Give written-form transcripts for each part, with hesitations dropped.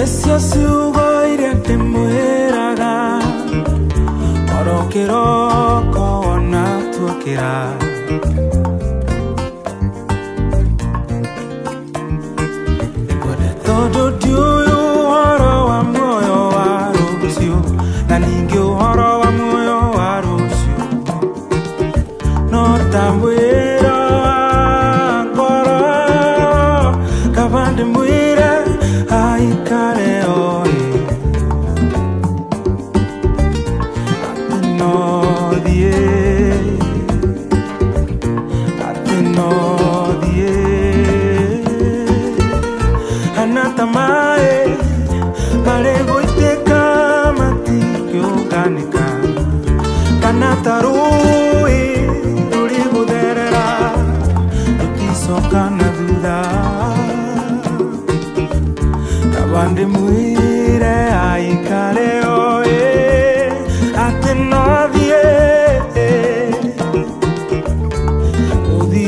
Esio siugo iria te mueraga Orokiroko ona tuokira Ikode todo diuyu horo wa moyo wa rusio Na ningi horo wa moyo wa rusio No tambuira koro Kabande muire aikare oe Anatamae Marego iteka matikyo ganika Kanatarui Rurigo derera Rutiso kanadura Kabande muire aikare oe Atenodie Udi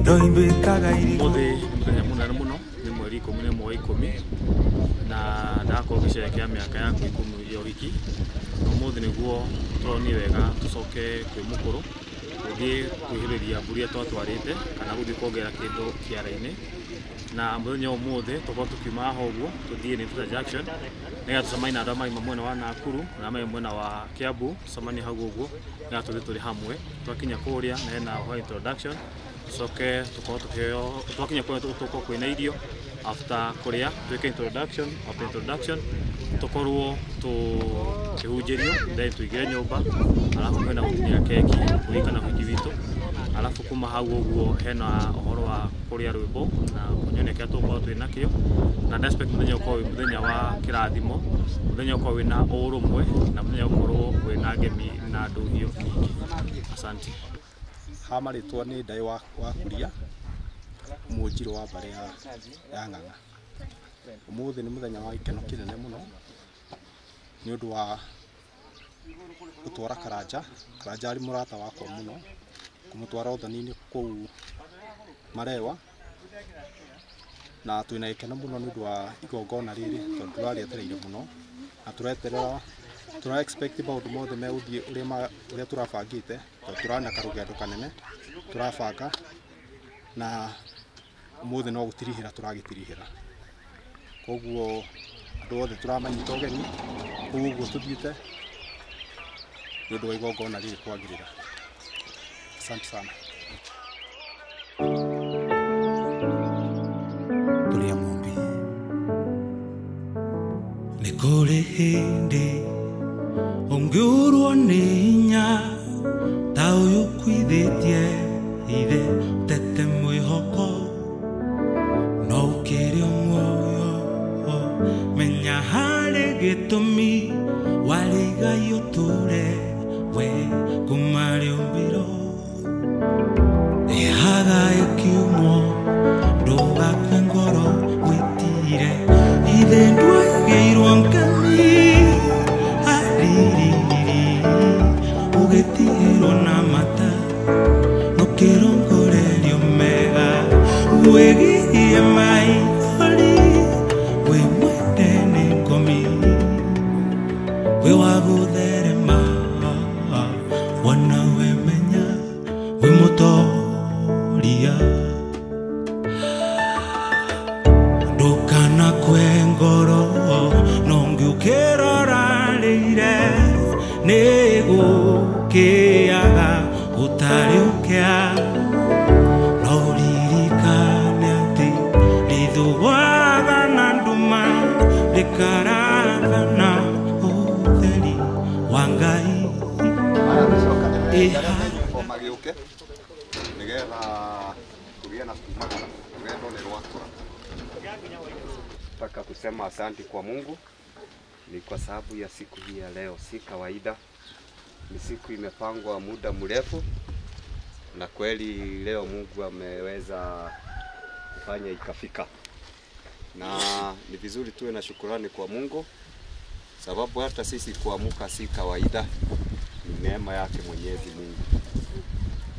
Doimbe kagairi na ndako gicekea miaka yaku 10 ya wiki umuthi niguo turoni wega tucoke kwi mukuru uthie kwihiriria mburi twatwarite kana guthie kuongera kindu kiara-ini na muthenya umuthi tukorwo tukiuma haha uguo tuthie ni transaction nega tucemania na andu amwe mwena wa Nakuru na amwe mwena wa Kiambu tucemania hau uguo nega tuthie turi hamwe twakinya kuria na hena introduction tucoke tukorwo tukio twakinya kuria tukorwo kwina irio after kuria twike introduction after introduction tukorwo tukihunjirio then tuigire nyumba alafu kwenda gutinia keki kuikana wiki witu alafu kuma hau uguo hena uhoro wa kuria rwimbo na kunyoneka tukorwo twinakio na respect muthenya ukorwo muthenya wa kirathimo muthenya ukorwo wina urumwe na muthenya ukorwo wina ngemi na andu hiyo nyingi asante hamaritwo ni ndai wa kuria Mujiro wa bare ya ng'ang'a umuthi ni muthenya wa ikeno kinene muno ni undu wa gutwara Karanja ari murata wakwa muno kumutwara uthoni-ini kuu Marewa na twina ikeno muno ni undu wa igongona riri tondu turarietereire muno na tureterera tura expect maundu mothe meguthie uria turabangite tondu turana karugendo kanene turabanga na umuthi no gutirihira turagitirihira koguo andu othe turamanyita ugeni koguo tuthiite ni undu wa igongona riri kwagirira asante sana tulia mumbi nikore hindi ungiurwo ni hinya ta uyu kwithitie ithe tete mwihoko no ukirio muoyo menya hari gitumi warigai uture we kumari umbiro ihaga ikiumo ndugakwe ngoro witire ithe ndwegeirwo ngemi aririri ugetirwo na mata nukirongorerio mega wegie maithori we mwendene ngomi we wagutherema wana we menya we mutoria ndukana kwe ngoro nongiukirorarire nigukiaga utariukia noririkane ati rithuaga na nduma rikaraga na utheri wa Ngai magiuke nigetha tugie na kumagara rugendo ni rwakura. Nataka kusema asante kwa Mungu ni kwa sababu ya siku hii ya leo. Si kawaida, ni siku imepangwa muda mrefu, na kweli leo Mungu ameweza kufanya ikafika, na ni vizuri tuwe na shukrani kwa Mungu sababu hata sisi kuamuka si kawaida, ni neema yake Mwenyezi Mungu.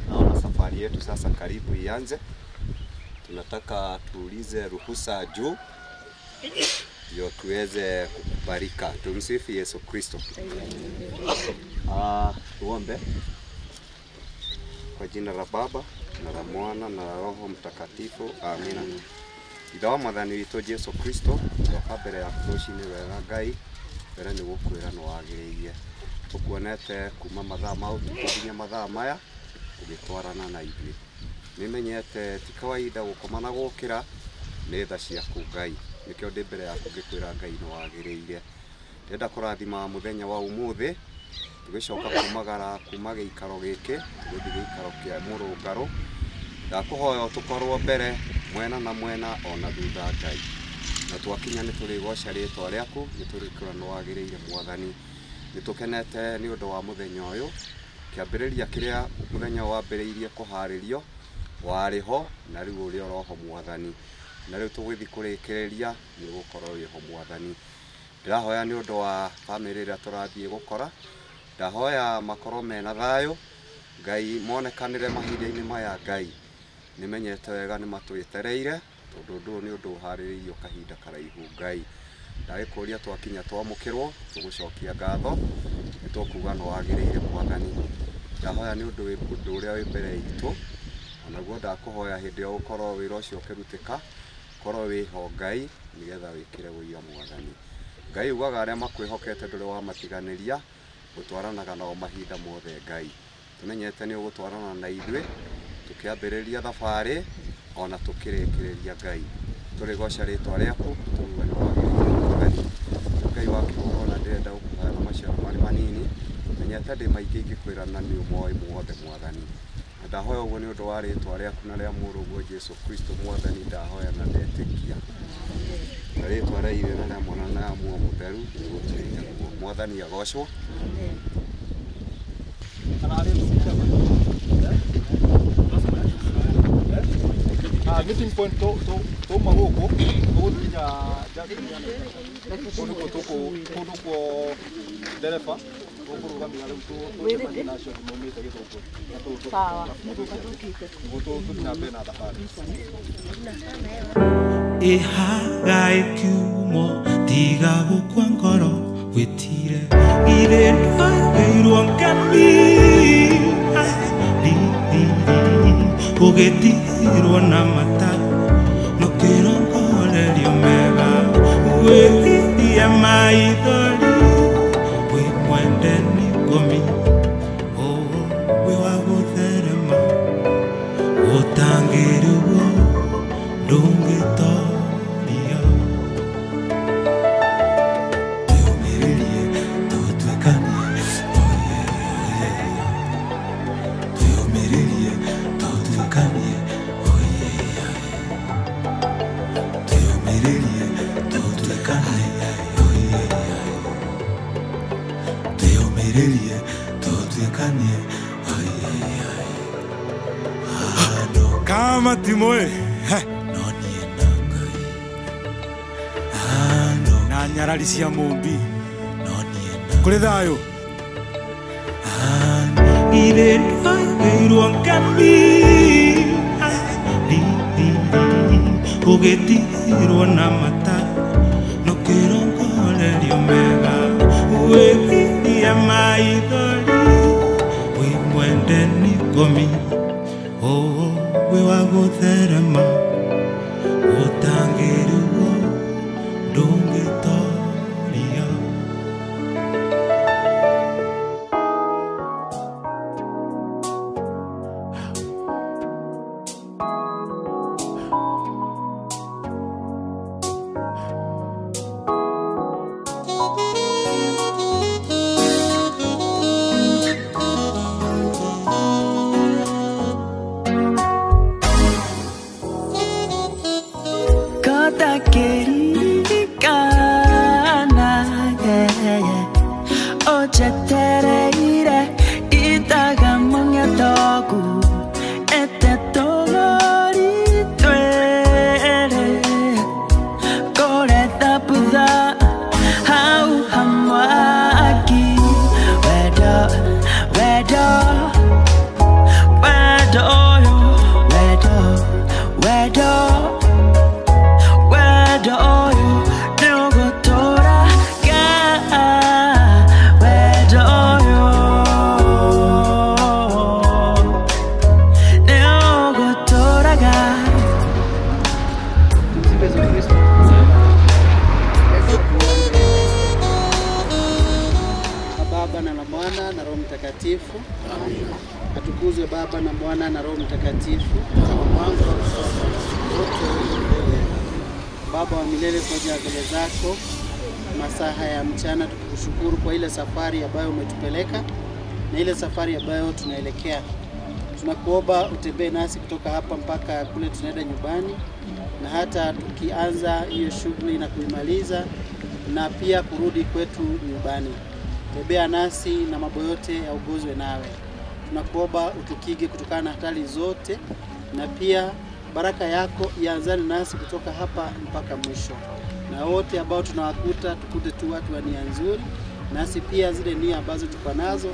Naona safari yetu sasa karibu ianze. Tunataka tuulize ruhusa juu ndio tuweze kukubalika. Tumsifu Yesu Kristo. Tuombe. Kwa jina la Baba na la Mwana na la Roho Mtakatifu. Amina. Ithawa mwathani witũ Yesu Kristo, twoka mbere yaku rũcinĩ wega Ngai, mbere nĩ gũkwĩra nĩ wagĩrĩire. Tũkuonete kuma mathaa ma ũtukũ nginya mathaa maya ũgĩtwarana na ithuĩ. Nĩmenyete ti kawaida gũkoma na gũkĩra nĩ tha ciaku Ngai. Nĩkĩo ndĩ mbere yaku ngĩkwĩra Ngai nĩ wagĩrĩire. Ndĩrenda kũrathima mũthenya wa ũmũthĩ, tũgĩcoka kuma gĩikaro gĩkĩ tũgĩthiĩ gĩikaro kĩa mũrũngarũ. Ndakũhoya ũtũkorwo mbere mwena na mwena ona thutha Ngai. Na twakinya nĩ tũrĩgoca rĩĩtwa rĩaku, nĩ tũrĩkwĩra nĩ wagĩrĩire Mwathani. Nĩ tũkenete nĩ ũndũ wa mũthenya ũyũ, kĩambĩrĩria kĩrĩa mũthenya wambĩrĩirie kũharĩrio warĩ ho na rĩu ũrĩ oroho Mwathani. Na rĩu tũgĩthiĩ kũrĩkĩrĩria nĩ ũgũkorwo wĩho Mwathani. Ndĩrahoya nĩ ũndũ wa bamĩrĩ ĩrĩa tũrathiĩ gũkora, ndahoya makorwo mena thayũ Ngai, monekanĩre mahinda-inĩ maya Ngai. Nĩmenyete wega nĩ matwĩtereire tondũ ũndũ nĩ ũndũ ũharĩrĩirio kahinda karaihu Ngai. Ndagĩkũria twakinya twamũkĩrwo tũgũcokia ngatho, nĩ tũkuga nĩ wagĩrĩire Mwathani. Ndahoya nĩ ũndũ ũrĩa wĩ mbere itũ, onaguo ndakũhoya hĩndĩ ĩyo ũkorwo wĩra ũcio ũkĩrutĩka, korwo wĩho Ngai nĩgetha wĩkĩre wũira Mwathani. Ngai ugaga arĩa makwĩhokete ndũrĩ wamatiganĩria, gũtwaranaga nao mahinda mothe Ngai. Tũmenyete nĩ ũgũtwarana na ithuĩ tũkĩambĩrĩria thabarĩ ona tũkĩrĩkĩrĩria Ngai. Tũrĩgoca rĩĩtwa rĩaku, tuuge nĩ wagĩrĩire Mwathani. Ngai wa kĩgongona ndĩrenda gũkũheana maciaro marĩ manini, menyete ndĩ maingĩ ingĩkwĩra na nĩ ũmoĩ muothe Mwathani. Na ndahoya ũguo nĩ ũndũ wa rĩĩtwa rĩaku na rĩa mũrũguo Jesu Kristo Mwathani, ndahoya na ndetĩkia. Na rĩĩtwa rĩa Ithe na rĩa Mwana na rĩa Muoyo Mũtheru nĩgũtũire guo. Mwathani agocwo. Meeting point to magoko tũgũkinya kũndũ kwa ndereba ũkũrũgamĩra rĩu tũcemanie nacio maumĩte Gĩthũngũ. Sawa. Tũthiĩ na mbere na thabarĩ. Ihaga ikiumo tiga gũkua ngoro wĩtire irĩndwo ngami ũgĩtirwo na mata nũkĩrongorerio mega wĩirie maithori wĩ mwende nĩ ngomi wĩ wa gũtherema gũtangĩrĩguo ndũngĩtoria twĩyũmĩrĩrie tũtuĩkanie twĩyũmĩrĩrie tũtuĩkanie twĩyũmĩrĩrie tũtuĩkanie twĩyũmĩrĩrie tũtuĩkanie kama timoe na nyarari cia mũmbi kũrĩ thayũ irĩndwo ngami ũgĩtirwo na mata nũkĩrongorerio mega wĩirie maithori wĩ mwende nĩ ngomi wĩ wa gũtherema gũtangĩrĩguo ndũngĩtoria. Where Yesu Kristo. Baba na la Mwana na Roho Mtakatifu. Amen. Atukuzwe Baba na Mwana na Roho Mtakatifu. Baba wa milele, kwa mbele zako masaa haya ya mchana, tukushukuru kwa ile safari ambayo umetupeleka na ile safari ambayo tunaelekea. Tunakuomba utembee nasi kutoka hapa mpaka kule tunaenda nyumbani, na hata tukianza hiyo shughuli na kuimaliza, na pia kurudi kwetu nyumbani. Tembea nasi na mambo yote yaongozwe nawe. Tunakuomba utukige kutokana na hatari zote, na pia baraka yako ianzane nasi kutoka hapa mpaka mwisho. Na wote ambao tunawakuta tukute tu watu wa nia nzuri, nasi pia zile nia ambazo tuko nazo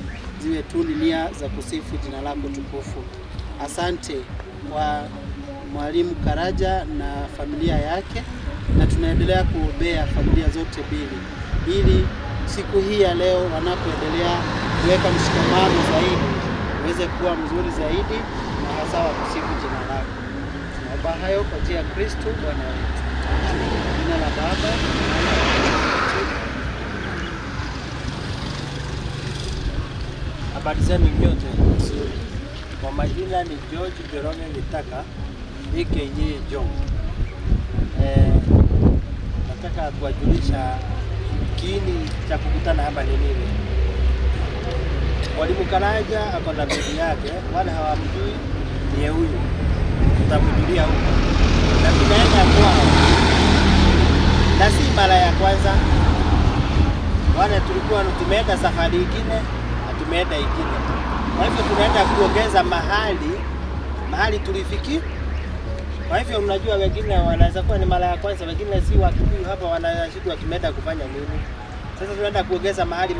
ziwe tu nia za kusifu jina lako tukufu. Asante kwa Mwalimu Karaja na familia yake, na tunaendelea kuombea familia zote mbili, ili siku hii ya leo wanapoendelea kuweka mshikamano zaidi uweze kuwa mzuri zaidi, na hasa wa kusifu jina lako. Tunaomba hayo kwa njia ya Kristo Bwana wetu. Jina la Baba. Habari zenu nyote. Kwa majina ni George Jerome Mitaka, aka John. Nataka kuwajulisha kiini cha kukutana hapa ni nini. Mwalimu Karaja ako na bibi yake, wale hawamjui ni huyu. Tutamjulia huko. Na tunaenda kwao. Na si mara ya kwanza. Wale tulikuwa tumeenda safari nyingine, tumeenda ingine. Kwa hivyo tunaenda kuongeza mahali tulifiki. Kwa hivyo unajua wengine wanaweza kuwa ni mara ya kwanza, wengine si wakikuyu hapa wanashindwa tumeenda kufanya nini. Sasa tunaenda kuongeza mahali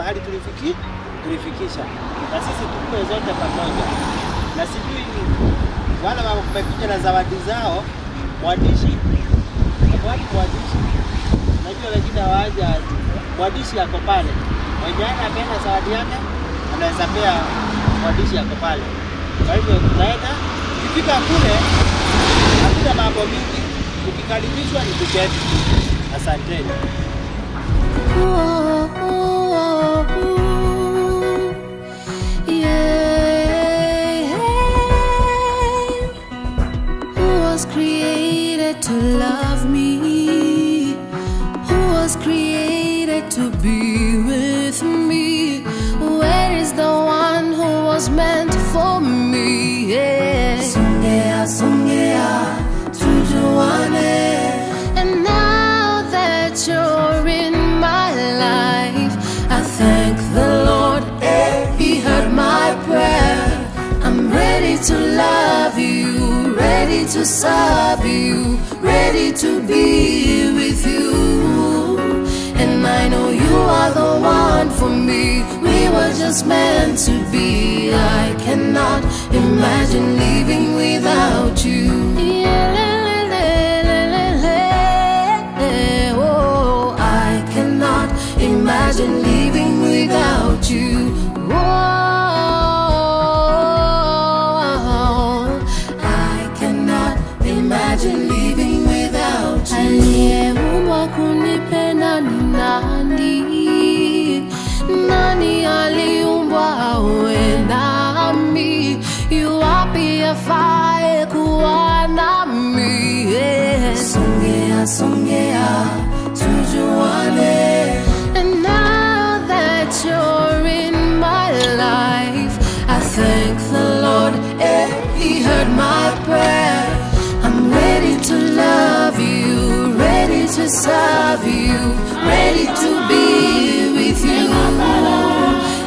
tulifikisha. Na sisi tukue zote pamoja. Na sijui wale wamekuja na zawadi zao, mwandishi. Najua wengine hawaja, mwandishi yako pale. Mwenye anapeana zawadi yake, anaweza pea mwandishi yako pale. Kwa hivyo tunaenda, ukifika kule, hakuna mambo mingi, ukikaribishwa ni kuketi. Asanteni. To love me, who was created to be with me? Where is the one who was meant for me? Yeah. Songea, songea, tujuane. And now that you're in my life, I thank the Lord, He heard my prayer. I'm ready to love you, ready to serve you, ready to be with you. And I know you are the one for me. We were just meant to be. I cannot imagine living without you. Oh, I cannot imagine living without you. Imagine living without you. Aliyeumba kunipenda ni nani? Nani aliumbwa awe nami? Yuwapi afaye kuwa nami? Songea, songea, tujuane. And now that you're in my life, I thank the Lord, He heard my prayer. I'm ready to love you, ready to serve you, ready to be with you.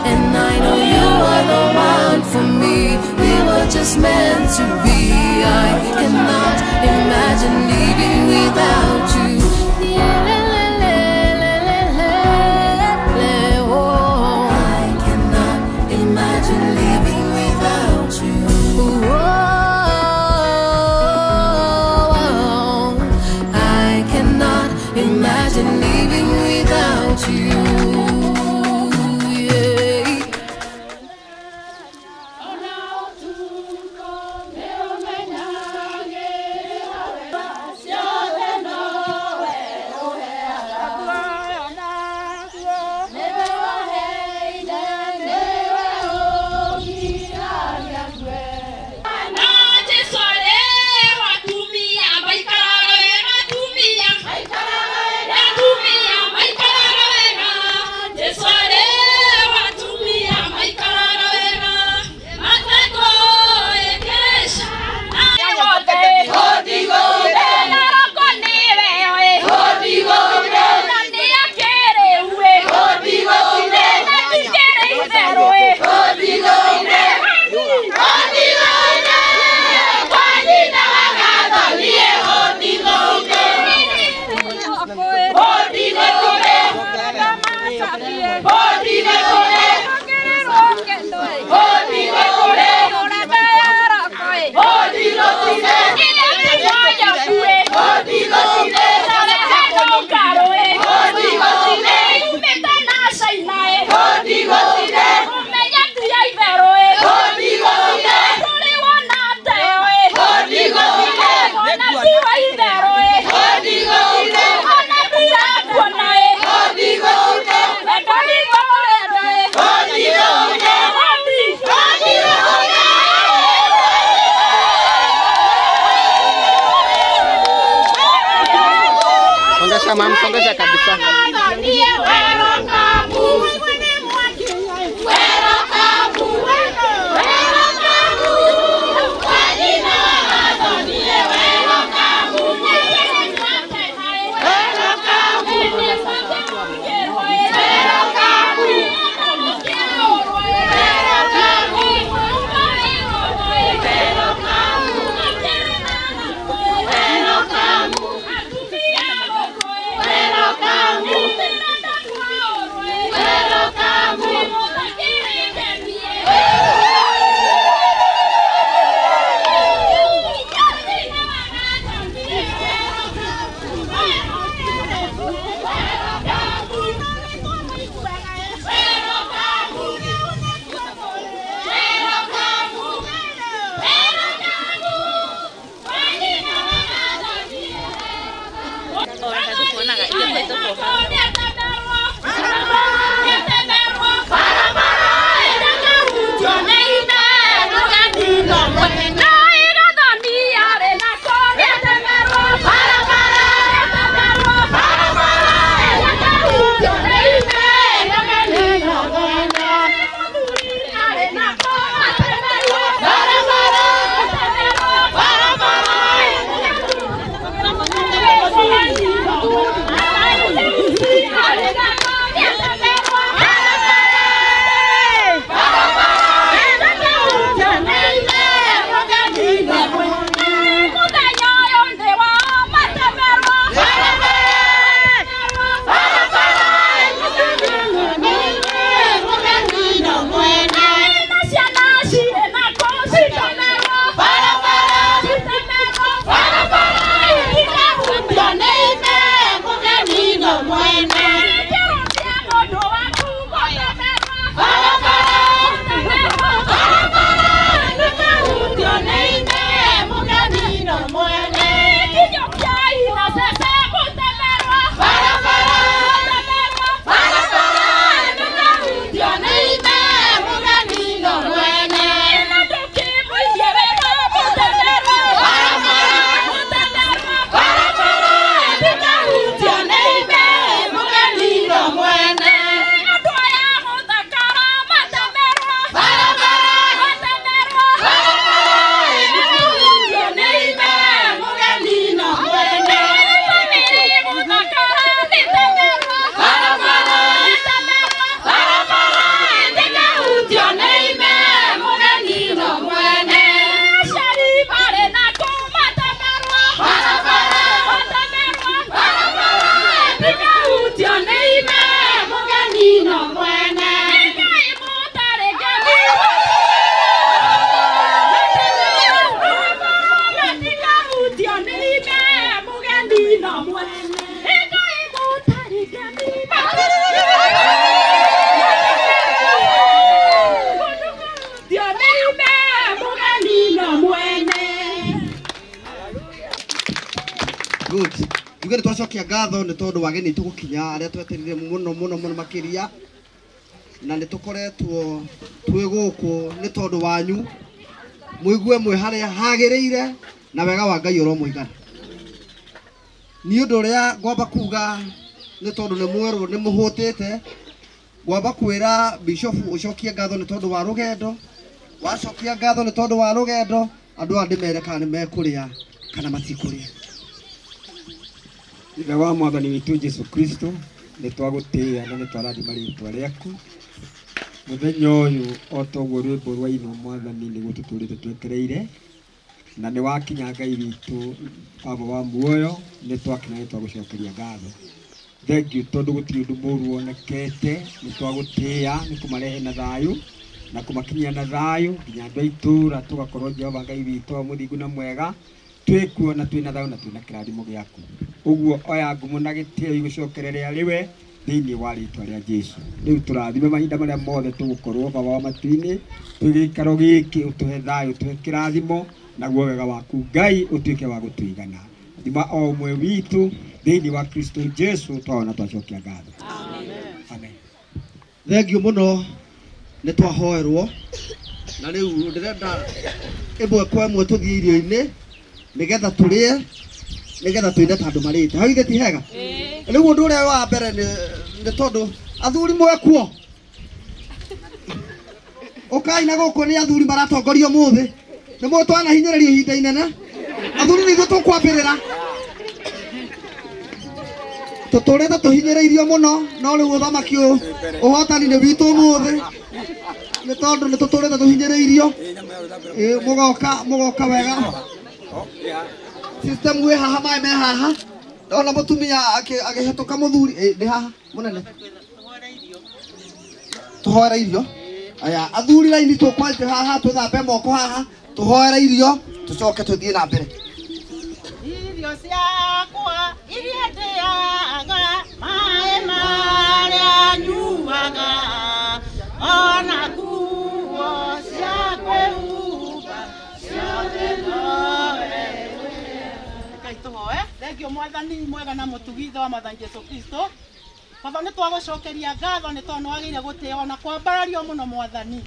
And I know you are the one for me. We were just meant to be. I cannot imagine living without you. Oh, I cannot imagine living without you. Imagine living without you. Yeah. Mamsongesha kabisa. Tugere twacokia ngatho nĩ tondũ wageni tũgũkinya arĩa tweterire mũno makiria na nĩ tũkoretwo twĩ gũkũ nĩ tondũ wanyu mũigue mwe harĩa hagĩrĩire na wega wa Ngai ũromũigana. Nĩ ũndũ ũrĩa ngwamba kuga nĩ tondũ nĩ mwerũ nĩ mũhũtĩte ngwamba kwĩra Bishop ũcokie ngatho nĩ tondũ wa rũgendo, wacokia ngatho nĩ tondũ wa rũgendo, andũ a ndĩmere kana nĩ mekũrĩa kana matikũrĩa. Ithe wa Mwathani witũ Jesu Kristo nĩ twagũtĩĩa na nĩ twarathima rĩĩtwa rĩaku mũthenya ũyũ o toguo rwĩmbo rwa ino Mwathani nĩguo tũtũrĩte twekereire na nĩ wakinya Ngai witũ Baba wa muoyo nĩ twakinya nĩ twagũcokeria ngatho. Thengiũ tondũ gũtirĩ ũndũ mũũru wonekete, nĩ twagũtĩĩa nĩ kũmarehe na thayũ na kũmakinyia na thayũ nginya andũ a itũũra tũgakorwo Jehova Ngai witũ wa mũthingu na mwega twĩkuona twĩna thayũ na twĩna kĩrathimo gĩaku. Ũguo oya ngumo na gĩtĩo igũcokerere arĩwe thĩinĩ wa rĩĩtwa rĩa Jesũ. Rĩu tũrathime mahinda marĩa mothe tũgũkorwo Baba wa matu-inĩ twĩgĩikaro gĩkĩ ũtũhe thayũ ũtũhe kĩrathimo naguo wega waku Ngai ũtuĩke wa gũtũigana. Thima o ũmwe witũ thĩinĩ wa Kristo Jesũ twaona twacokia ngatho. Amen. Thengiũ mũno nĩ twahoerwo na rĩu ndĩrenda ĩmwe kwa ĩmwe tũthiĩ irio-inĩ nĩgetha tũrĩe nĩgetha twĩne ta andũ marĩte. Hau ithe ti hega? Rĩu ũndũ ũrĩa wa mbere nĩ tondũ athuri mwekuo ũkai na gũkũ nĩ athuri maratongoria mũthĩ nĩ mũtwana hinyĩrĩrio ihinda inene athuri nĩ ithuĩ tũkwambĩrĩra tũtũrĩte tũhinyĩrĩirio mũno no rĩu ũthamaki ũhotani nĩ witũ mũthĩ nĩ tondũ nĩ tũtũrĩte tũhinyĩrĩirio mũgoka wega system wĩ haha maĩ me haha ona mũtumia akĩhetũka mũthuri nĩ haha mũnene tũhoere irio aya athuri raini tũkwanjĩ haha tũthambe moko haha tũhoere irio tũcoke tũthiĩ na mbere irio ciakwa iria ndĩaga maĩ marĩa nyuaga ona nguo cia kwĩhumba ciothe nowe Ngai tũhoe thengio mwathani mwega na mũtugitho wa Mwathani Jesũ Kristo Baba nĩ twagũcokeria ngatho nĩ tondũ wagĩrĩire gũtĩo na kwambarario mũno mwathani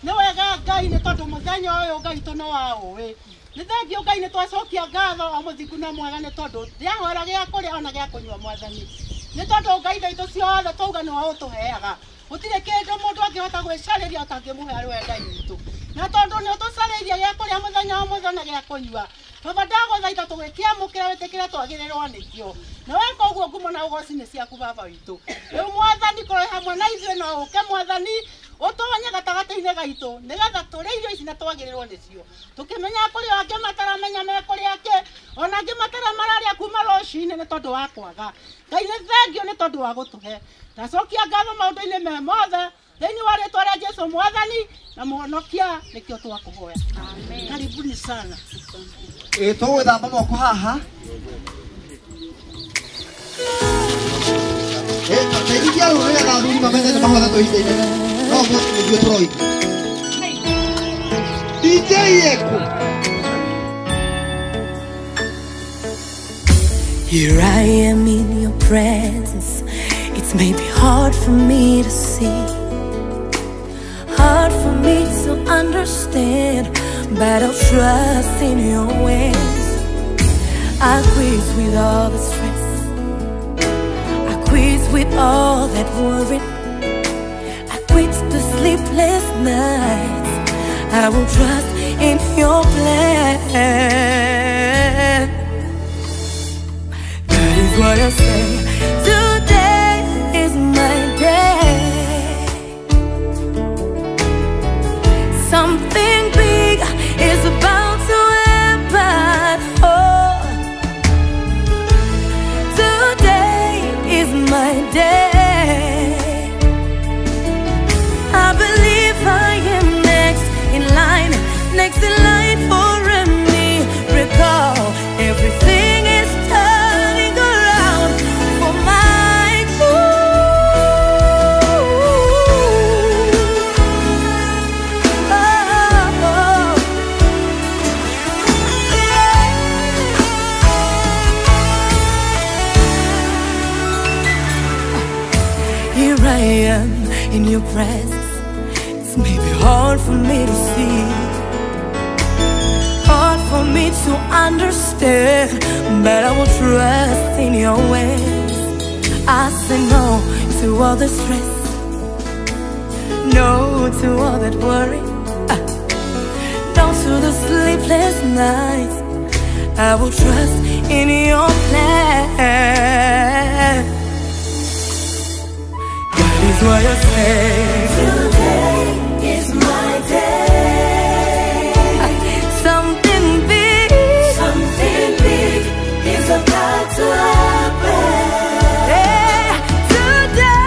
nĩ wega Ngai nĩ tondũ mũthenya ũyũ Ngai tũ no waũĩ nĩ thengio Ngai nĩ twacokia ngatho o mũthingu na mwega nĩ tondũ ndĩahora gĩa kũrĩa ona gĩa kũnyua mwathani nĩ tondũ Ngai thaitũ ciothe twauga nĩ wa ũtũheaga gũtirĩ kĩndũ mũndũ angĩhota gwĩcarĩria ũtangĩmũhe arĩ we Ngai witũ na tondũ nĩ ũtũcarĩirie gĩa kũrĩa mũthenya wa mũthenya na gĩa kũnyua Baba ndagũthaitha tũgĩkĩamũkĩra wĩtĩkĩre twagĩrĩrwo nĩkĩo na weka ũguo ngumo na ũgoci nĩ ciaku Baba witũ rĩu mwathani korwo hamwe na ithuĩ no ũke mwathani ũtonye gatagatĩ-inĩ gaitũ nĩgetha tũrĩ irio ici na twagĩrĩrwo nĩcio tũkĩmenya kũrĩ angĩ mataramenya mekũrĩa kĩ ona angĩ mararĩa kuma rũcinĩ nĩ tondũ wa kwaga Ngai nĩ thengio nĩ tondũ wa gũtũhe ndacokia ngatho maũndũ-inĩ me mothe thĩinĩ wa rĩtwa rĩa Jesũ mwathani na mũhonokia nĩkĩo twakũhoya amen karibuni sana tũgwĩthamba moko haha teithia rũrĩrĩ athuri mamenye nĩ mahothe tũihinda inene no nĩguo tũroiga DJ Eko Here I am in your presence. It's maybe hard for me to see, hard for me to understand, but I'll trust in your ways. I quit with all the stress, I quit with all that worry, I quit the sleepless nights. I will trust in your plan. That is what I say. Today is my day. Something big is about to happen. Oh, today is my day. I believe I am next in line for a miracle. Everything is turning around for my good. Oh, yeah. Here I am in your presence. It's maybe hard for me to see, hard for me to understand, but I will trust in your ways. I say no to all the stress, no to all that worry, no to the sleepless nights. I will trust in your plan. That is why I say today is my day. Something big is about to happen. Yeah, today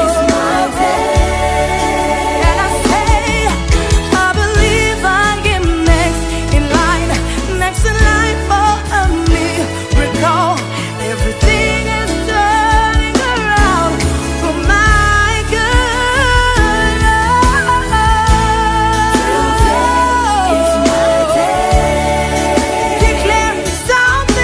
is my day. And I say, I believe I am next in line for a miracle. Everything is turning around for my good. Today is my day. Declare something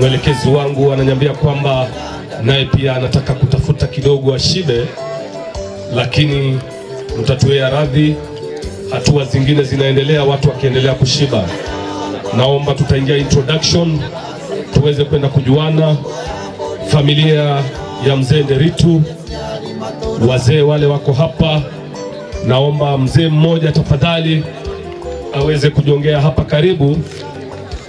mwelekezi wangu ananiambia kwamba naye pia anataka kutafuta kidogo ashibe, lakini mtatuea radhi, hatua zingine zinaendelea, watu wakiendelea kushiba. Naomba tutaingia introduction tuweze kwenda kujuana. Familia ya mzee Nderitu, wazee wale wako hapa, naomba mzee mmoja tafadhali aweze kujongea hapa karibu,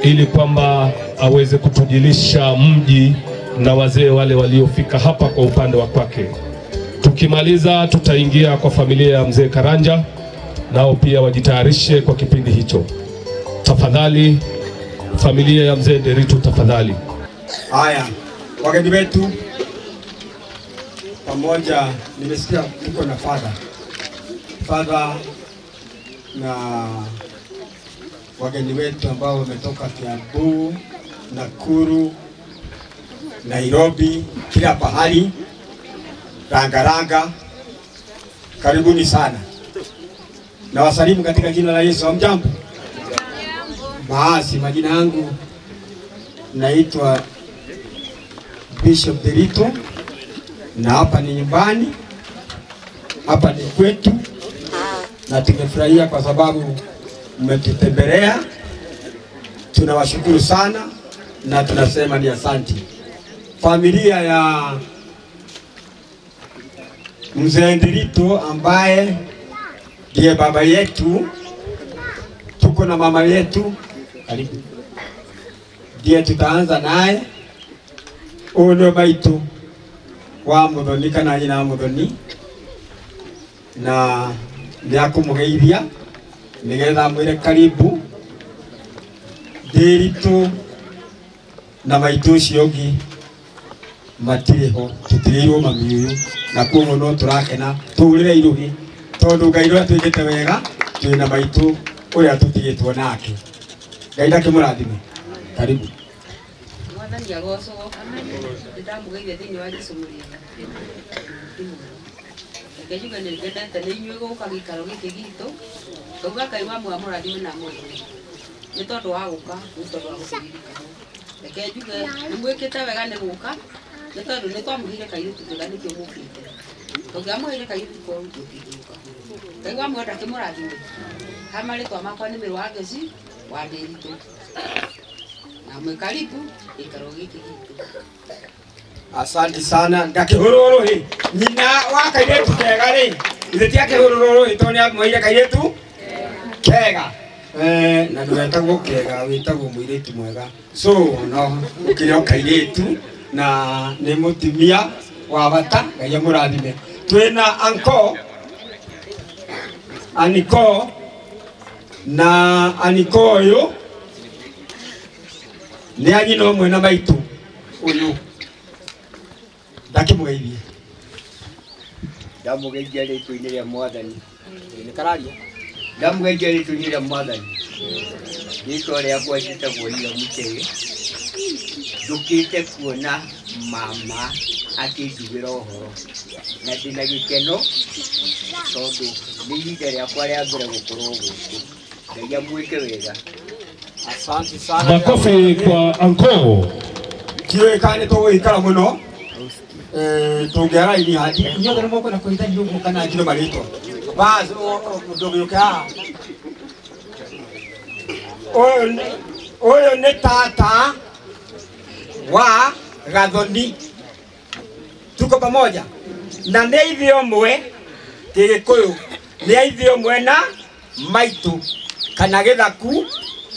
ili kwamba aweze kutujilisha mji na wazee wale waliofika hapa kwa upande wa kwake. Tukimaliza tutaingia kwa familia ya mzee Karanja, nao pia wajitayarishe kwa kipindi hicho. Tafadhali familia ya mzee Nderitu, tafadhali. Haya, wageni wetu pamoja, nimesikia tuko na father na wageni wetu ambao wametoka Kiambu, Nakuru, Nairobi, kila pahali, Rangaranga. Karibuni sana. Na wasalimu katika jina la Yesu. Hamjambo? Basi majina yangu naitwa Bishop Nderitu, na hapa ni nyumbani, hapa ni kwetu, na tumefurahia kwa sababu mmetutembelea. Tunawashukuru sana na tunasema ni asante. Familia ya mzee Nderitu ambaye ndiye baba yetu, tuko na mama yetu, karibu, ndiye tutaanza naye. Uno baitu wa Muthoni kana nyina Muthoni, na ndiakumugeithia nigetha mwire karibu Nderitu na maitu ucio ungi matiriho, tutirirwo mami uyu, na kuoguo no turakena tuurire irugi tondu Ngai ro atwigite wega, twina maitu uria tutigitwo nake. Ngai ndakimurathime. Karibu. Mwathani agocwo. Nditamugeithia thiini wa Jesu Muriega. Ngai nĩendete nĩ inyuĩ gũka gĩikaro gĩkĩ gitũ, ngauga Ngai wa mũrathime na mũthĩ nĩ tondũ wa gũka, nĩ tondũ wa gũkĩririkana. Reke njuge nĩ mwĩkĩte wega nĩ gũka, nĩ tondũ nĩ twamũheire kairĩtu kega nĩkĩo mũkĩte. Tũngĩamũheire kairĩtu korũ tũtingĩũka. Ngai wa mwenda kĩmũrathime. Ha marĩtwa makwa nĩ Mĩrũ wa Ngeci wa Nderitu, na mwĩkaribu gĩikaro gĩkĩ gitũ. Asante sana. Ndakihururu hi nyina wa kairetu kega ri ithetia kihururu hi tonya mwaire kairetu kega na ndwetagwo kega witagwo muiretu mwega. So no ukireo kairetu na ni mutimia wa bata. Ngai amurathime. Twina aniko na aniko uyu ni anyina umwe na maitu uyu. Ndakimugeithia. Ndamugeithia rĩtwa-inĩ rĩa Mwathani. Nĩ kararia. Ndamugeithia rĩtwa-inĩ rĩa Mwathani. Rĩtwa rĩakwa njĩtagwo Ira Mũchege. Ndũkĩte kuona mama akĩnjugĩra ũhoro, na ndĩna gĩkeno tondũ nĩ ihinda rĩakwa rĩa mbere gũkorwo gũkũ. Ngai amwĩke wega. Asante sana. Makofi kwa Anko. Ndiwe kana tũgũikara mũno. Tungera ini hadi nyoga moko na kuhitaji huko kana kilo malito basi ndio kwa oyo ne tata wa Gathoni, tuko pamoja na nĩ ithio mwe Kĩgĩkũyũ, nĩ ithio mwe na maitu kana gĩthaku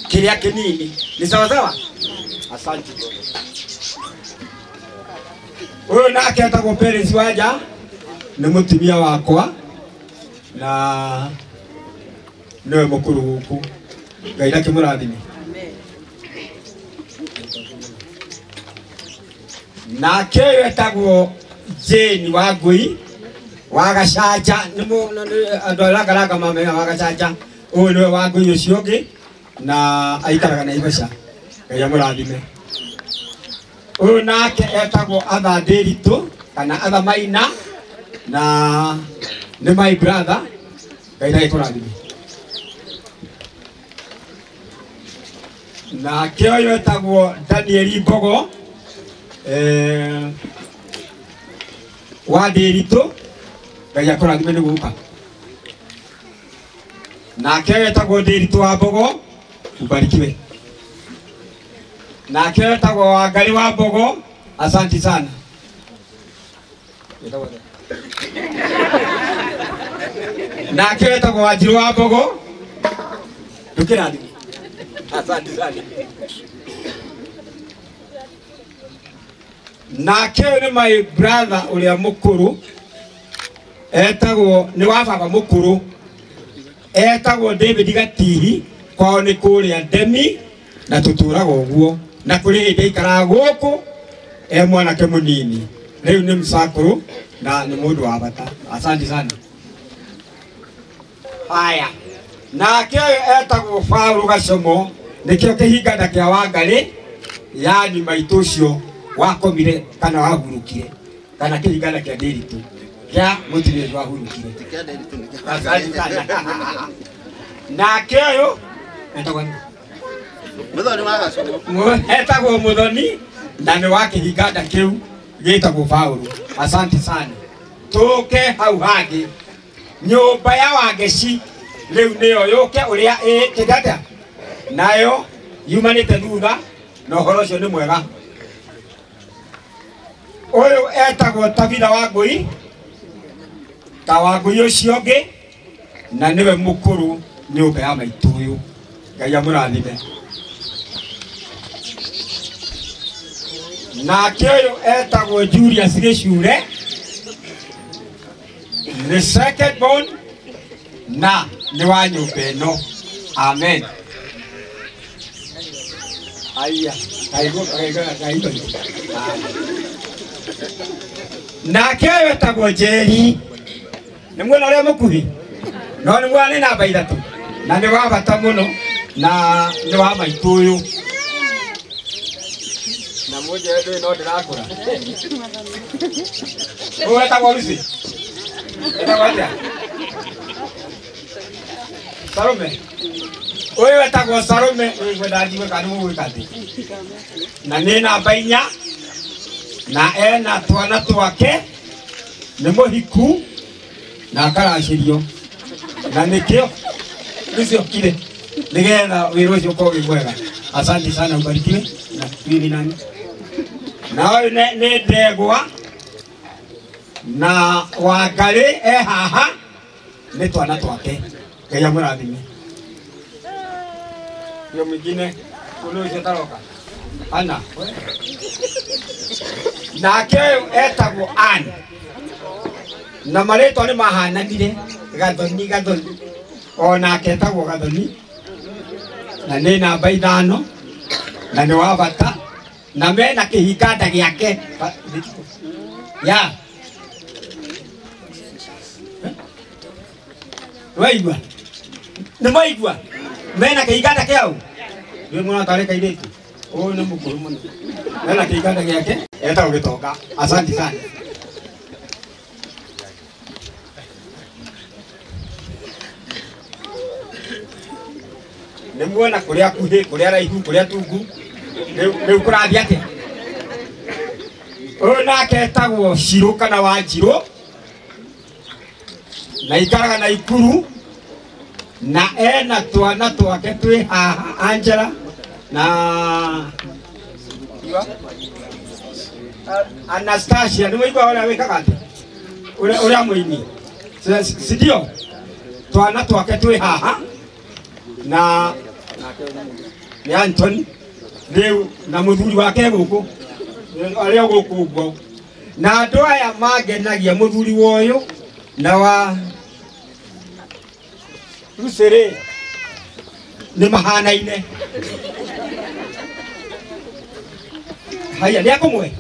kĩrĩa kĩnini. Ni sawa sawa? Asante. Uyu nake etagwo Peres Wanja, nĩ mũtumia wakwa na nĩwe mũkũrũ gũkũ. Ngai ndakĩmũrathime. Nake etagwo Jane wa Ngui wa Gacanja, andũ arĩa mamenya wa Gacanja. Ũyũ nĩwe wa Ngui ũcio ũngĩ na aikaraga Naivasha. Ngai amũrathime. Uyu nake etagwo Atha Nderitu kana Atha Maina na nĩ my brother. Ngai ndagĩkũrathime. na kĩo wetagwo Daniel Mbogo wa Ndĩritũ, Ngai akũrathime nĩ gũka. Nake wetagwo Ndĩritũ wa Mbogo, ubarikiwe. Nake wetagwo Wangari wa Mbogo, asanti sana. Nake wetagwo Wanjirũ wa Mbogo, ndũkĩrathime. Asante sana. Nake nĩ my brother ũrĩa mũkũrũ etagwo nĩ wa baba mũkũrũ etagwo David Gatihi, kwao nĩ kũrĩa Ndemi na tũtũraga ũguo, na kũrĩ hĩndĩ aikaraga gũkũ mwanake mũnini, rĩu nĩ mũcakũrũ na nĩ mũndũ wa bata. Asante sana. Haya, nake etagwo Paul Gacomo, nikio kĩhinganda kĩa Wangari, yani maitũ ũcio wakomire kana wahurũkire, kana kĩhinganda kĩa Ndĩritũ kĩa mũtumia wahurũkire. Nake ũyũ etagwo Mũthoni wa Gacomo, etagwo Mũthoni na nĩ wa kĩhinganda kĩu gĩtagwo Paul. Asante sana. Tũke hau hangĩ, nyũmba ya Wangeci rĩu nĩyo yũke ũrĩa kĩgata nayo yumanĩte thutha, na ũhoro ũcio nĩ mwega. Ũyũ etagwo Tabitha wa Ngũi, ta wa Ngũi ũcio ũngĩ, na nĩwe mũkũrũ nyũmba ya maitũ ũyũ. Ngai amũrathime. Nake ũyũ etagwo Julius Gĩcure, the second born, na nĩ wa nyũmba ĩno. Amen. Aya, kaigo. Nake wetagwo Njeri, nĩ mwena ũrĩa mũkuhĩ, no nĩ mwana namba 3, na nĩ wa bata mũno, na nĩ wa maitũ ũyũ. Na moja ndio no ndĩrakũra. Ũyũ wetagwo Lucy. Etagwo atĩa? Salome. Ũyũ wetagwo Salome, ũyũ gwenda njiwe kana mũgwĩka atĩ. Na nĩ namba 4, na ena twana twake, nĩ mũhiku na akaracĩrio, na nĩkĩo nĩciokire nĩgetha wĩra ũcio ũkorwo wĩ mwega. Asante sana, ubarikiwe. Na mimi nani? Na ũyũ nĩ Ndegwa na Wangari haha, nĩ twana twake. Ngai amũrathime. Yo mwingine kũnũ ũcio taroka Ana. Nake etagwo Ann, na marĩtwa nĩ mahananire, Gathoni, o nake etagwo Gathoni, na nĩ namba 5, na nĩ wa bata, na mena kĩhinganda gĩake. Ya waigua, nĩ maigua mena kĩhinganda kĩau, nĩ mwana tarĩka irĩtu. Ũyũ nĩ mũkũrũ mũno, mena kĩhinganda gĩake etagwo Gĩtonga. Asante sana. Nĩ muona kũrĩa kuhĩ, kũrĩa raihu, kũrĩa tungu, rĩu kũrathiĩ atĩa? Ũyũ nake etagwo Shirũ kana Wanjirũ, na ikaraga Naikuru, na ena twana twake twĩ haha, Angela na Anastasia. Nĩ mũigua ũrĩa wĩkaga atĩ, ũrĩa mũini, si ndio? Twana twake twĩ haha, na nĩ Anthony rĩu, na mũthuri wake gũkũ arĩa gũkũ ũguo, na andũ aya mangenagia mũthuri wa ũyũ na wa Lucere nĩ mahanaine. Haya, nĩ akũmwe,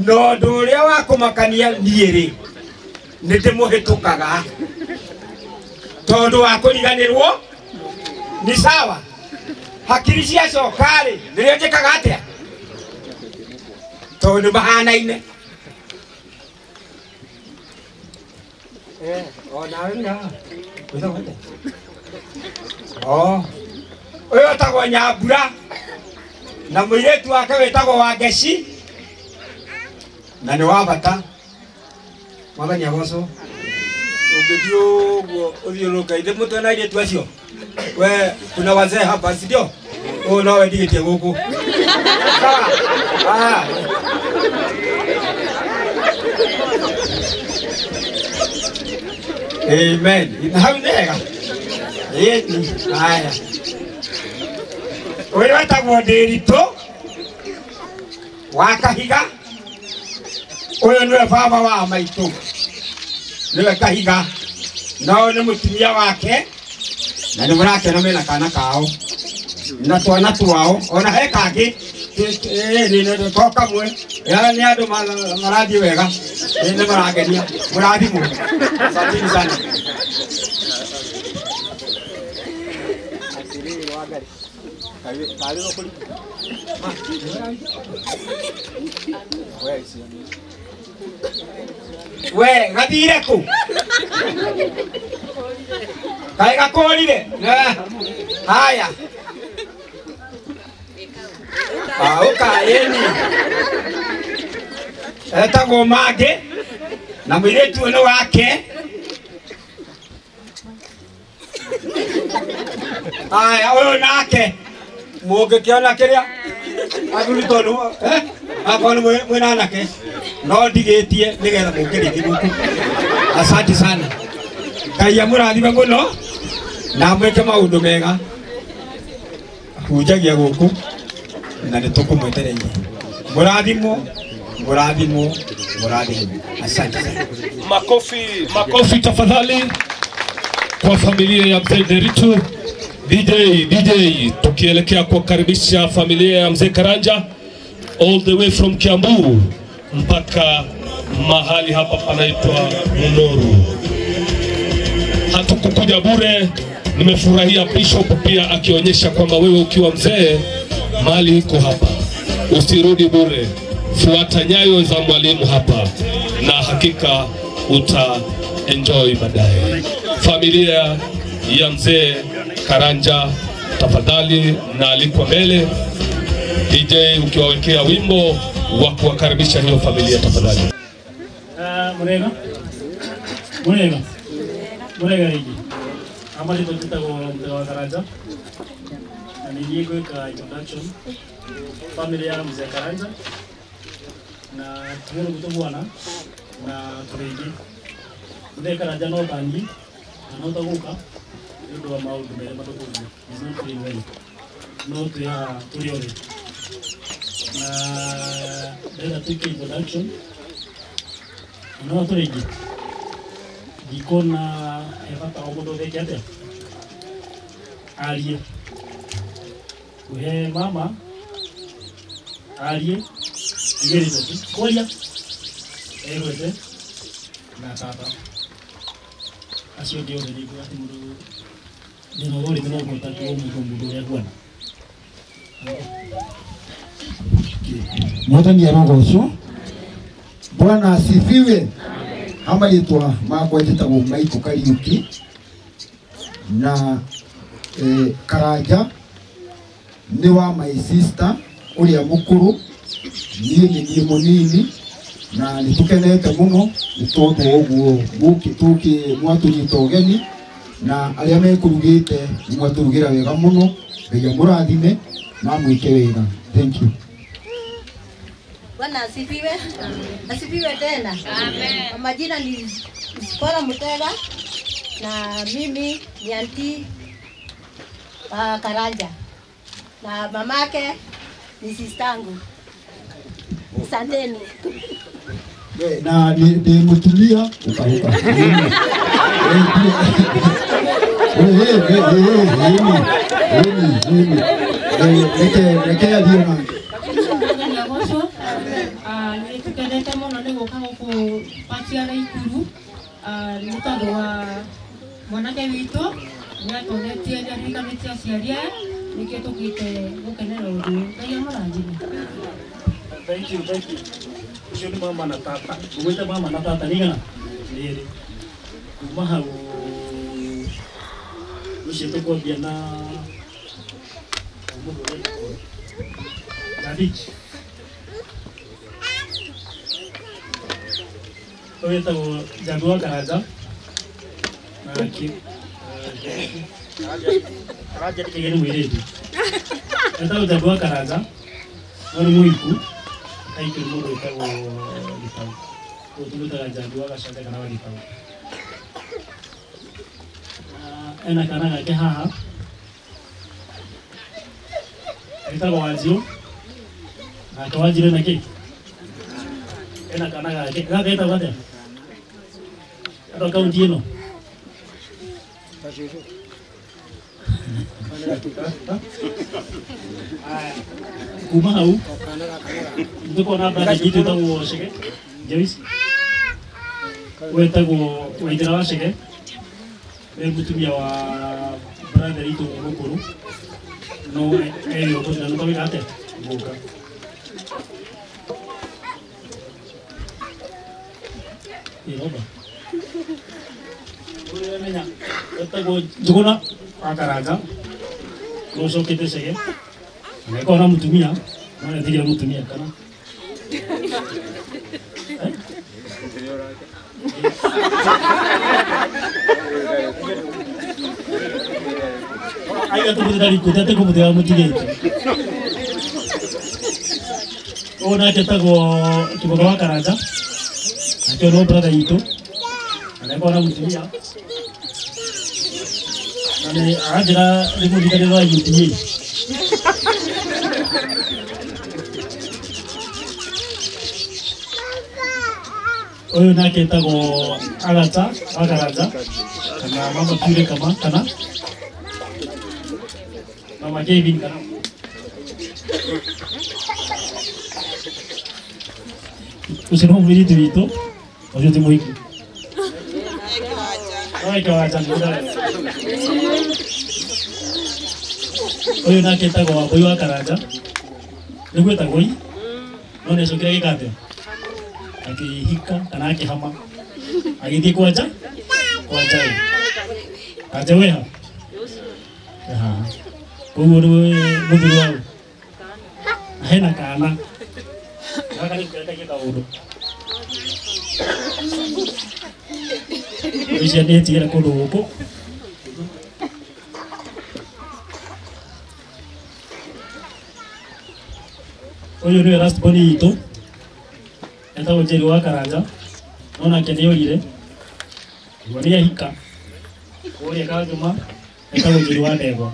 no ũndũ ũrĩa wa kũmakania niĩ rĩ, nĩ ndĩmũhĩtũkaga tondũ wa kũriganĩrwo. Ni sawa, hakiri ciacoka rĩ, nĩrĩo njĩkaga atĩa? Tondũ mahanaine. O nawe nĩ haha wĩtagwo atĩa? Ũyũ etagwo Nyambura, na mũirĩtu wake wĩtagwo Wangeci, na nĩ wa bata. Mwathani agocwo. Ũngĩthiĩ ũguo ũthiũrũrũka ithe mũtwe na airĩtu acio, we kuna wazee hapa, si ndio? Nawe ndigĩtie gũkũ. Sawa. Amen. Hau nega. Yeni. Haya. Ũyũ wetagwo Ndĩritũ wa Kahiga. Ũyũ nĩwe baba wa maitũ. Nĩwe Kahiga. Nao nĩ mũtumia wake. Na nĩ mũrakĩona mena kana kao. Na twana twao. Ona he kangĩ. Nĩ to kamwe. Nĩ andũ marathiĩ wega. Nĩ marangenia. Mũrathimwo. Asanteni sana. We gathire ku kai gakorire haya yeni etagwo Mangĩ na mũirĩtu ũyũ wake. Haya ũyũ nake mũngĩkĩona kĩrĩa athuri tondũ akorwo mwĩna anake no ndigĩtie nĩgetha mũke rĩngĩ gũkũ. Asante sana. Ngai amũrathime mũno na mwĩke maũndũ mega. Hunjagia gũkũ na nĩ tũkũmwetereire. Mũrathimwo, mũrathimwo, mũrathimwo. Asante sana. Makofi tafadhali kwa familia ya mzee Nderitu. DJ tukielekea kukaribisha familia ya mzee Karanja all the way from Kiambu mpaka mahali hapa panaitwa Munoru. Hatukukuja bure. Nimefurahia Bishop pia akionyesha kwamba wewe ukiwa mzee mali iko hapa, usirudi bure, fuata nyayo za mwalimu hapa na hakika uta enjoy baadaye. Familia ya mzee Karanja tafadhali na alikwa mbele. DJ ukiwawekea wimbo wa kuwakaribisha hiyo familia tafadhali. Murega rigi. Amali tutitago mzee wa Karanja. Na nijie kuweka introduction. Familia ya mzee Karanja. Na tuwele kutobuana. Na turegi. Mzee Karanja no tangi. Na no taguka. Yodo wa maundu mbele matokuzi. Is not very well. No tuya tuliore. Na dada tuke introduction. Na turegi. Gikona efata obodo veke ate. Alie. Kuhe mama. Alie. Igeri zote. Kolia. Erwete. Na tata. Asio dio de digo ati mudu. Nino gori mino kota tuo mudu ya bwana. Mwathani arogoco. Bwana asifiwe. Ama yitwa makwa yitagwo Maiko Kariuki na Karanja ni wa my sister uria mukuru ni munini na nitukenete muno nitondu uguo tuki mwatunyita ugeni na aria mekurugite mwaturugira wega muno. Ngai amurathime na mwike wega. Thank you. Bwana asifiwe. Asifiwe tena. Amen. Kwa majina ni Sipora Mutega na mimi ni anti Karanja na mamake ni sistangu. Asanteni. Na ni mutumia ukauka. Nitukenete muno ni guka guku patia Ikuru ni tondu wa mwanake witu ni atonetie ni arikanitie aciari nikio tukite gukenera undu Ngai amurathime. Thank you. Ucio ni mama na tata. Ugwite mama na tata nigana? Niri. Kuma hau ucio tukwambia na Zadik. Oye tahu Jadua Karaja. Raja kigeni mweletu. Tahu Jadua Karaja. Nori muiku. Kaiku mudo tahu ditau. Kutu tahu Jadua kasada kanawa ditau. Enak kana ke haha. Kita wajib. Nah, kewajiban lagi. Enak kana ke. Enggak kita buat ya. Atau kau dino. Kumau. Itu kau nak berada gitu tahu sih? Jawis. Kau tahu kau itu apa sih? Betul ya berada itu guru. No, yo pues no tahu nate. Buka. Ini apa? Boleh nanya. Kita go juguna akaraja. Loso kita sih. Mereka orang mutumia. Mana tidak mutumia kan? Ayo tu dari kuda tu kemudian mutimia itu. Oh nak kita go bawa akaraja. Aku no berada itu. Ada orang mutumia. Ane aja ribu dikali lagi mutumia. Oh nak kita go akaraja. Karena mama kiri kama kana. Mama Kevin kana. Usino mwili tu ojo tu mwiki. Ai kawaja muda. Oyo na kita go boyo akaraja. Lugu ta goi. None so kire kate. Aki hika kana aki hama. Aki di kuaja. Kuaja. Aja we ha. Ha. Kuuru muduru au. Hena kana. Nakani kwenda kita uru. Bisa dia tira ko lupo. Oyo ni last boni itu. Eta ojeri wa karaja. Nona kenyo ile. Wani ya hika. Ori ka juma. Eta ojeri wa dego.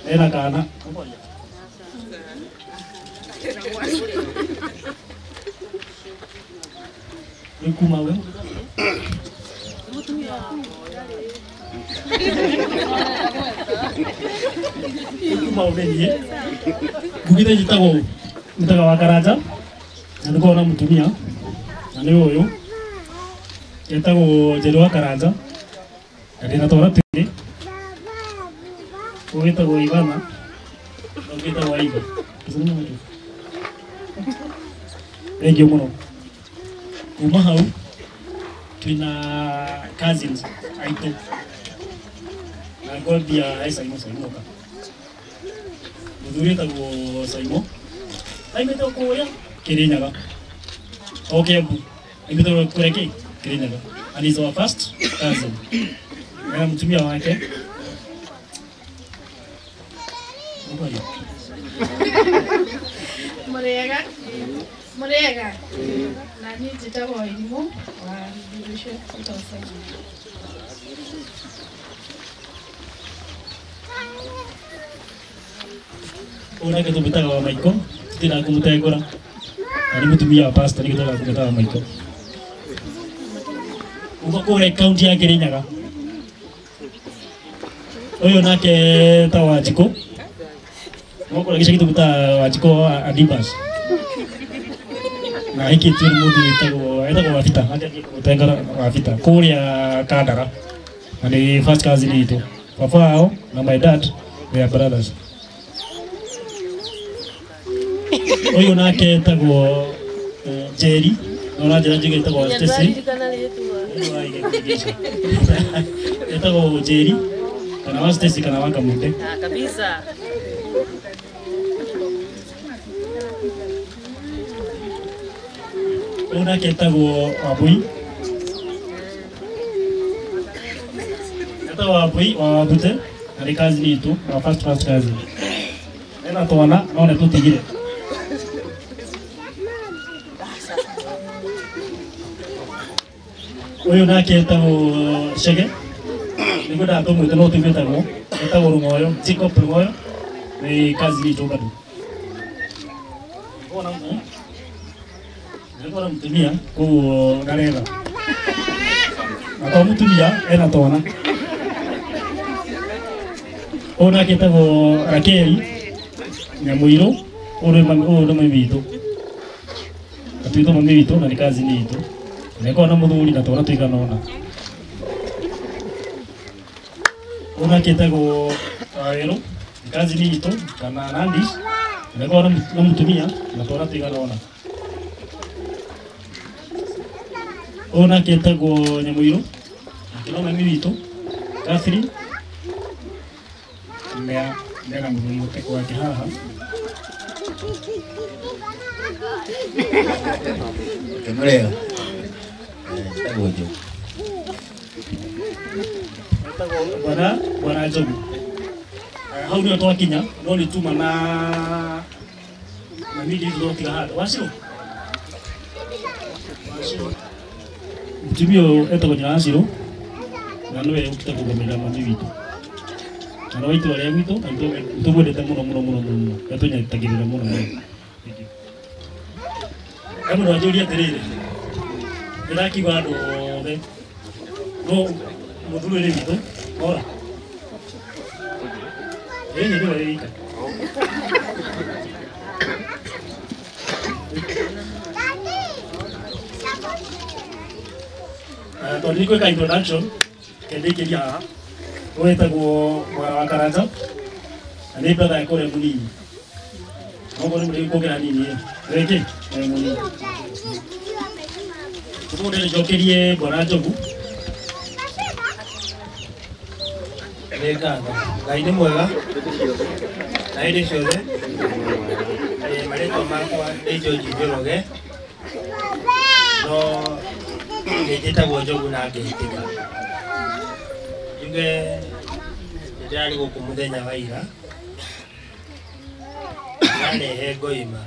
Era kana. Ikuma we. Ikuma we ni. Bugita jita wakaraja. Ndio na mtumia. Ndio huyo. Kita go jero wakaraja. Kadina tora tini. Kita go Ivana. Kita go Iva. Kizungumza mtu. Ndio mno. Kumahau tuna cousins aito na godia ai saimo ka muduri ta go saimo ai meto ko ya kirenya ga okay bu ai meto ko reke kirenya ga and is our first cousin na mtumia wake mbona Murega. Nani jitabo elimu wa dirisho kutosa. Ora que tu bitaga wa Maiko, tina kumutaya gora. Ani mutumia pasta ni kutoka kumutaya Maiko. Uko kore county ya Kirinyaga. Oyo nake tawajiko. Uko kisha kitu buta wajiko adibas. Na hiki tu mudu itago wafita hata utengara wafita kuria kadara and first cousin itu papa hao na my dad they are brothers. Oyo nake tago Jerry na jira jiga itago Stacy itago Jerry kana Stacy kana waka mute kabisa. Una ketagwo Wabui. Ketagwo Wabui wa Wabute. Na ni kazi itu, wa first kazi. Ena twana no ne tutigire. Uyu nake etagwo Chege. Niguo ndatumwite no tumwitagwo. Etagwo Rungoyo, Jacob Rungoyo. Ni kazi itu bado. Ona mu. Nilikuwa mtumia kwa Garega. Akamtumia ena tona. Ona ketagwo Rakeli Nyamuiro ore mami bitu. Atuito mami bitu na kazi ni itu. Niko na muthuri na tona tuigana ona. Ona ketagwo Ero kazi ni itu kana Nandis. Niko na mtumia na tona tuigana ona. Ona ketagwo Nyamuiro kilo mami bitu. Catherine Mea ndena muthuri teko wake haha. Kemreo. Tago jo. Bwana Jobu. Hau ndio twakinya no ni tuma na midi ndio tiga hada. Wasio. Mtumio etagwo Nyasiro. Na nowe ukitaka kugomera mami bitu. Ana waitu wale wito tumwendete muno atunyatagirira muno kama ndo ajoria terere ndakigwa ndo the no muthuru ile wito ora yeye ndio alika tondiko ka introduction kende ya wetagwo mwana wa Karanja ani brother yakore munini ngogo ni muri kogera nini reke munini tuko ndele jokerie bwana Jobu reka gaide mwega gaide shole mareko makwa ejo jibiroge no ngetagwo Jobu na ngetika Yuge ndari go kumuthenya wa ira nane hego ima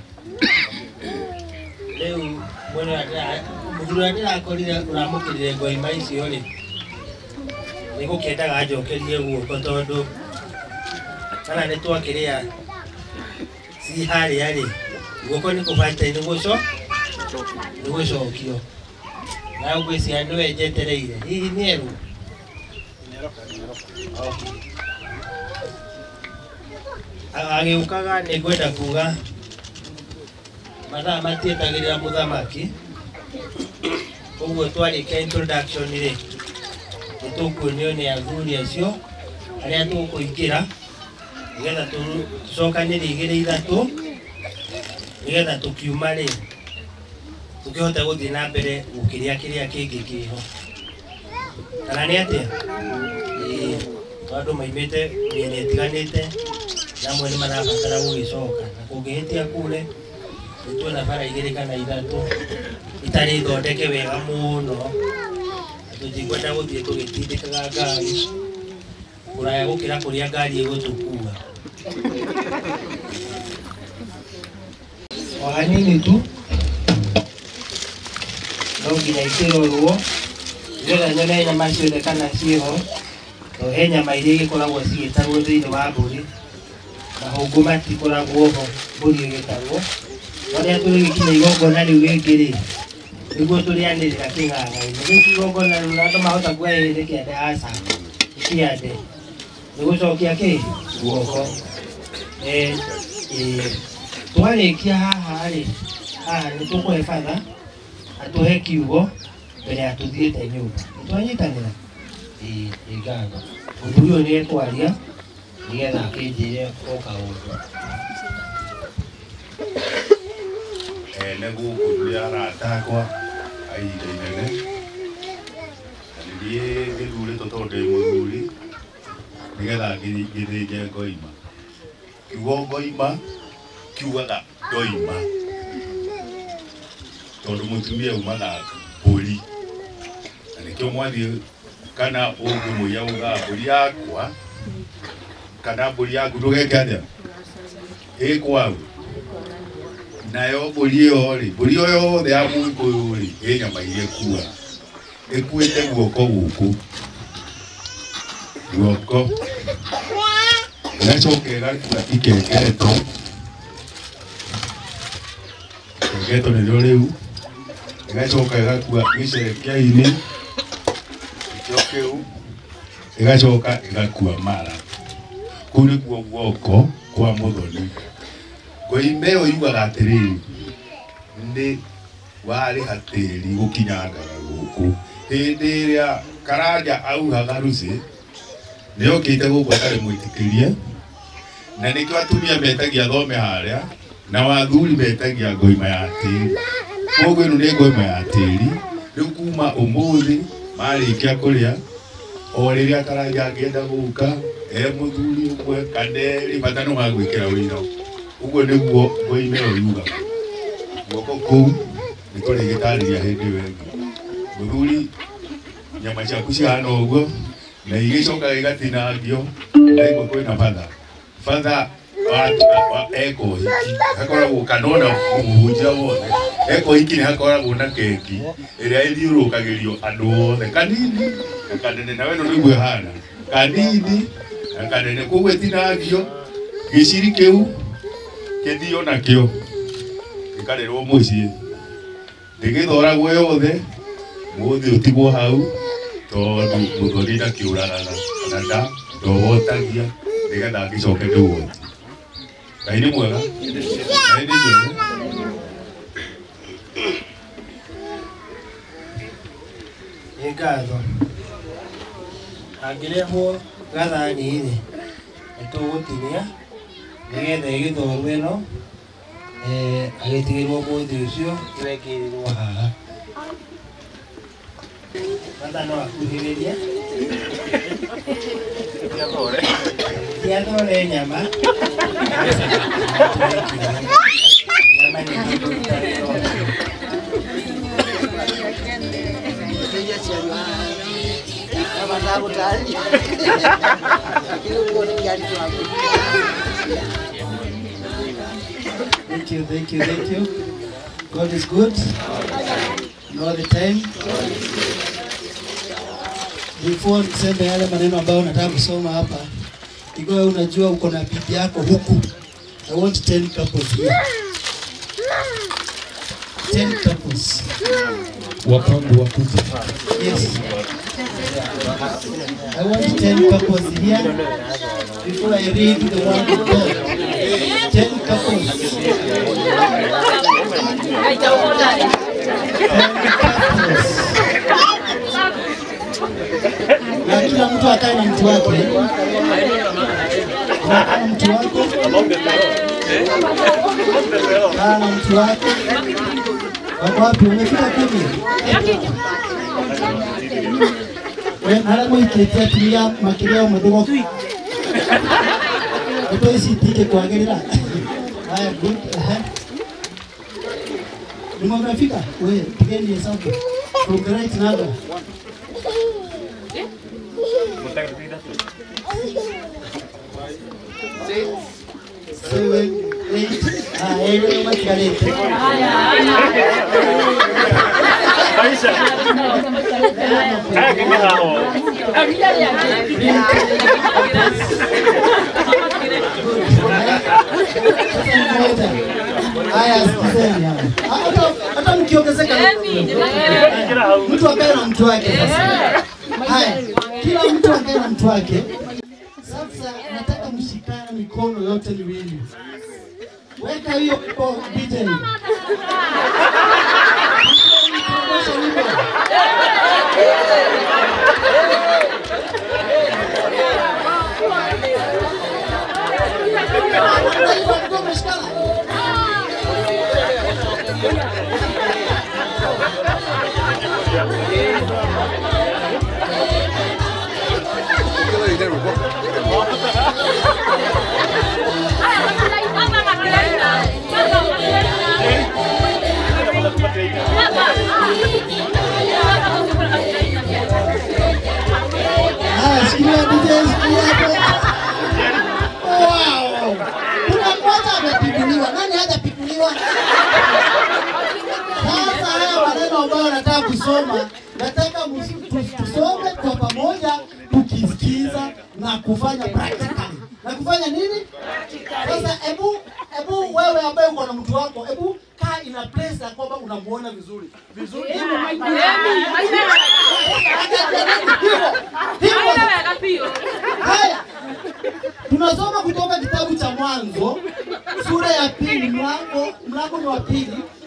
leu mwana ata muthuru ata akorire uramukirire ngo ima icio ri nigo kendaga ajokerie guoko tondu kana ni twakiria si hari ari guoko ni kubata ni gucokio na ugwisi andu ejetereire hihi ni eru agĩũkaga nĩ ngwenda kuga mathaa matietagĩrĩra mũthamaki ũguo twarĩkia introduction rĩ nĩ tũkuonio nĩ athuri acio arĩa tũkũingĩra nĩgetha tũcokanĩrie igĩrĩ ithatũ nĩgetha tũkiuma rĩ tũkĩhota gũthiĩ na mbere gũkĩria kĩrĩa kĩngĩ kĩho kana nĩ atĩa andũ maimĩte mĩena ĩtiganĩte namwe nĩ marabatara gũgĩcoka na kũngĩhĩtia kure nĩtuona bara igĩrĩ kana ithatũ itarĩ thondeke wega mũno tũtikwenda gũthiĩ tũgĩtindĩkaga ngari kũraya gũkĩra kũrĩa ngari ĩgũtũkua o hanini tu no nginya ikĩrorwo nĩgetha nyone nyama ciothe kana ciĩho no he nyama iria igĩkoragwo cigĩtarwo thĩinĩ wa mbũri mahũngũ matikoragwo ho mbũri ĩgĩtarwo ũrĩa tũrĩgĩkinya igongona rĩu rĩngĩ rĩ nĩguo tũrĩanĩrĩra kĩng'ang'a-inĩ rĩu igongona rĩu andũ mahota kuoya hĩndĩ kĩande aca kĩande nĩ gũcokia kĩ guoko twarĩkia haha rĩ haha nĩ tũkũhe batha atũhe kiugo mbere ya tũthiĩte nyũmba nĩtwanyitanĩra ngatho mũthuri ũyũ nĩ ekwaria nĩgetha akĩnjĩre o kaũndũ nĩ gũkũ tũrĩ arata akwa a ihinda inene na nĩniĩ ngĩthurĩtwo tondũ ndĩ mũthuri nĩgetha ngĩthĩnje ngoima kiugo ngoima kiugaga ndoima tondu mutumia umaga mburi na nikio mwathi kana ungu muya uga mburi yakwa kana mburi yaku ndugeke atia ikwau nayo mburi iyo ri mburi iyo yothe ya Mũgĩkũyũ ri ĩ nyama iria kuwa ikuĩte guoko guku guoko igacoka ikengeretwo ikengeretwo nĩrĩo rĩu igacoka igakua gĩcerekia-inĩ gĩkĩo kĩu igacoka igakua mara kũu nĩkuo guoko kwa Mũthoni. Ngoima ĩyo yugaga atĩrĩrĩ nĩ warĩha tĩri gũkinyangaga gũkũ hĩndĩ ĩrĩa Karanja auhaga Lucy nĩokĩte gũkũ atarĩ mwĩtĩkĩrie na nĩkĩo atumia metagia thome harĩa na wathuri metagia ngoima ya tĩri. Koguo ĩno nĩ ngoima ya tĩri. Rĩu kuma ũmũthĩ marĩkia kũrĩa o rĩrĩa Karanja angĩenda gũka mũthuri ũmwe kana erĩ bata no magwĩkĩra ũira. Ũguo nĩguo ngoima ĩyo yugaga. Guoko kũu nĩtũrĩgĩtarĩria hĩndĩ ĩyo ĩngĩ. Mũthuri nyama ciaku cihana ũguo na igĩcoka igatinangio na igua kwĩna batha eko hiki hakoragwo kanona mũhunjia wothe eko hiki nĩ hakoragwo na keki ĩrĩa ĩthiũrũrũkagĩrio andũ othe kanini na kanene na weno nĩguo ĩhana kanini na kanene. Koguo ĩtinangio gĩciri kĩu kĩthio nakĩo gĩkarerwo mũciĩ ndĩgĩthoragwo yothe mũthĩ ũtigwo hau tondũ Mũthoni ndakĩũranaga kana ndohotagia nĩgetha angĩcoke ndĩwoti. Ngai nĩ mwega Ngai nĩ njũru. Nĩ ngatho angĩrehwo gathani-rĩ nĩtũgũtinia nĩgetha ĩgĩthorwo ĩno agĩtigĩrwo mũthĩ ũcio wekĩrĩrwo haha. Bata no akuhĩrĩrie tiathore nyama nyama Thank you. God is good all the time. Before niseme yale maneno ambayo nataka kusoma hapa, ikiwa unajua uko na bibi yako huku, I want 10 couples here. 10 couples. Wapangu wakuja. Yes. I want 10 couples here before I read the word of God. 10 couples. 10 couples. Na kila mtu akae na mtu wake. Na mtu wako. Na mtu wako. Wako wapi? Umefika 10? Wewe halafu ikietia tilia makiria umedogo. Ito isitike kuangalia. Haya good. Nimefika. Wewe pigeni hesabu. From the right number. 7, 8. Machikalete. Aisha. Haya, sikizeni hapa. Hata mkiongezeka mtu akae na mtu wake sasa. Haya, kila mtu akae na mtu wake. Sasa nataka mshikane mikono yote miwili. Weka hiyo DJ. Thank you. kufanya practically. Na kufanya nini? Sasa hebu wewe ambaye uko na mtu wako, hebu kaa in a place ya kwamba unamuona vizuri. Vizuri. Haya. Tunasoma kutoka kitabu cha Mwanzo sura ya 2 mlango ni wa 2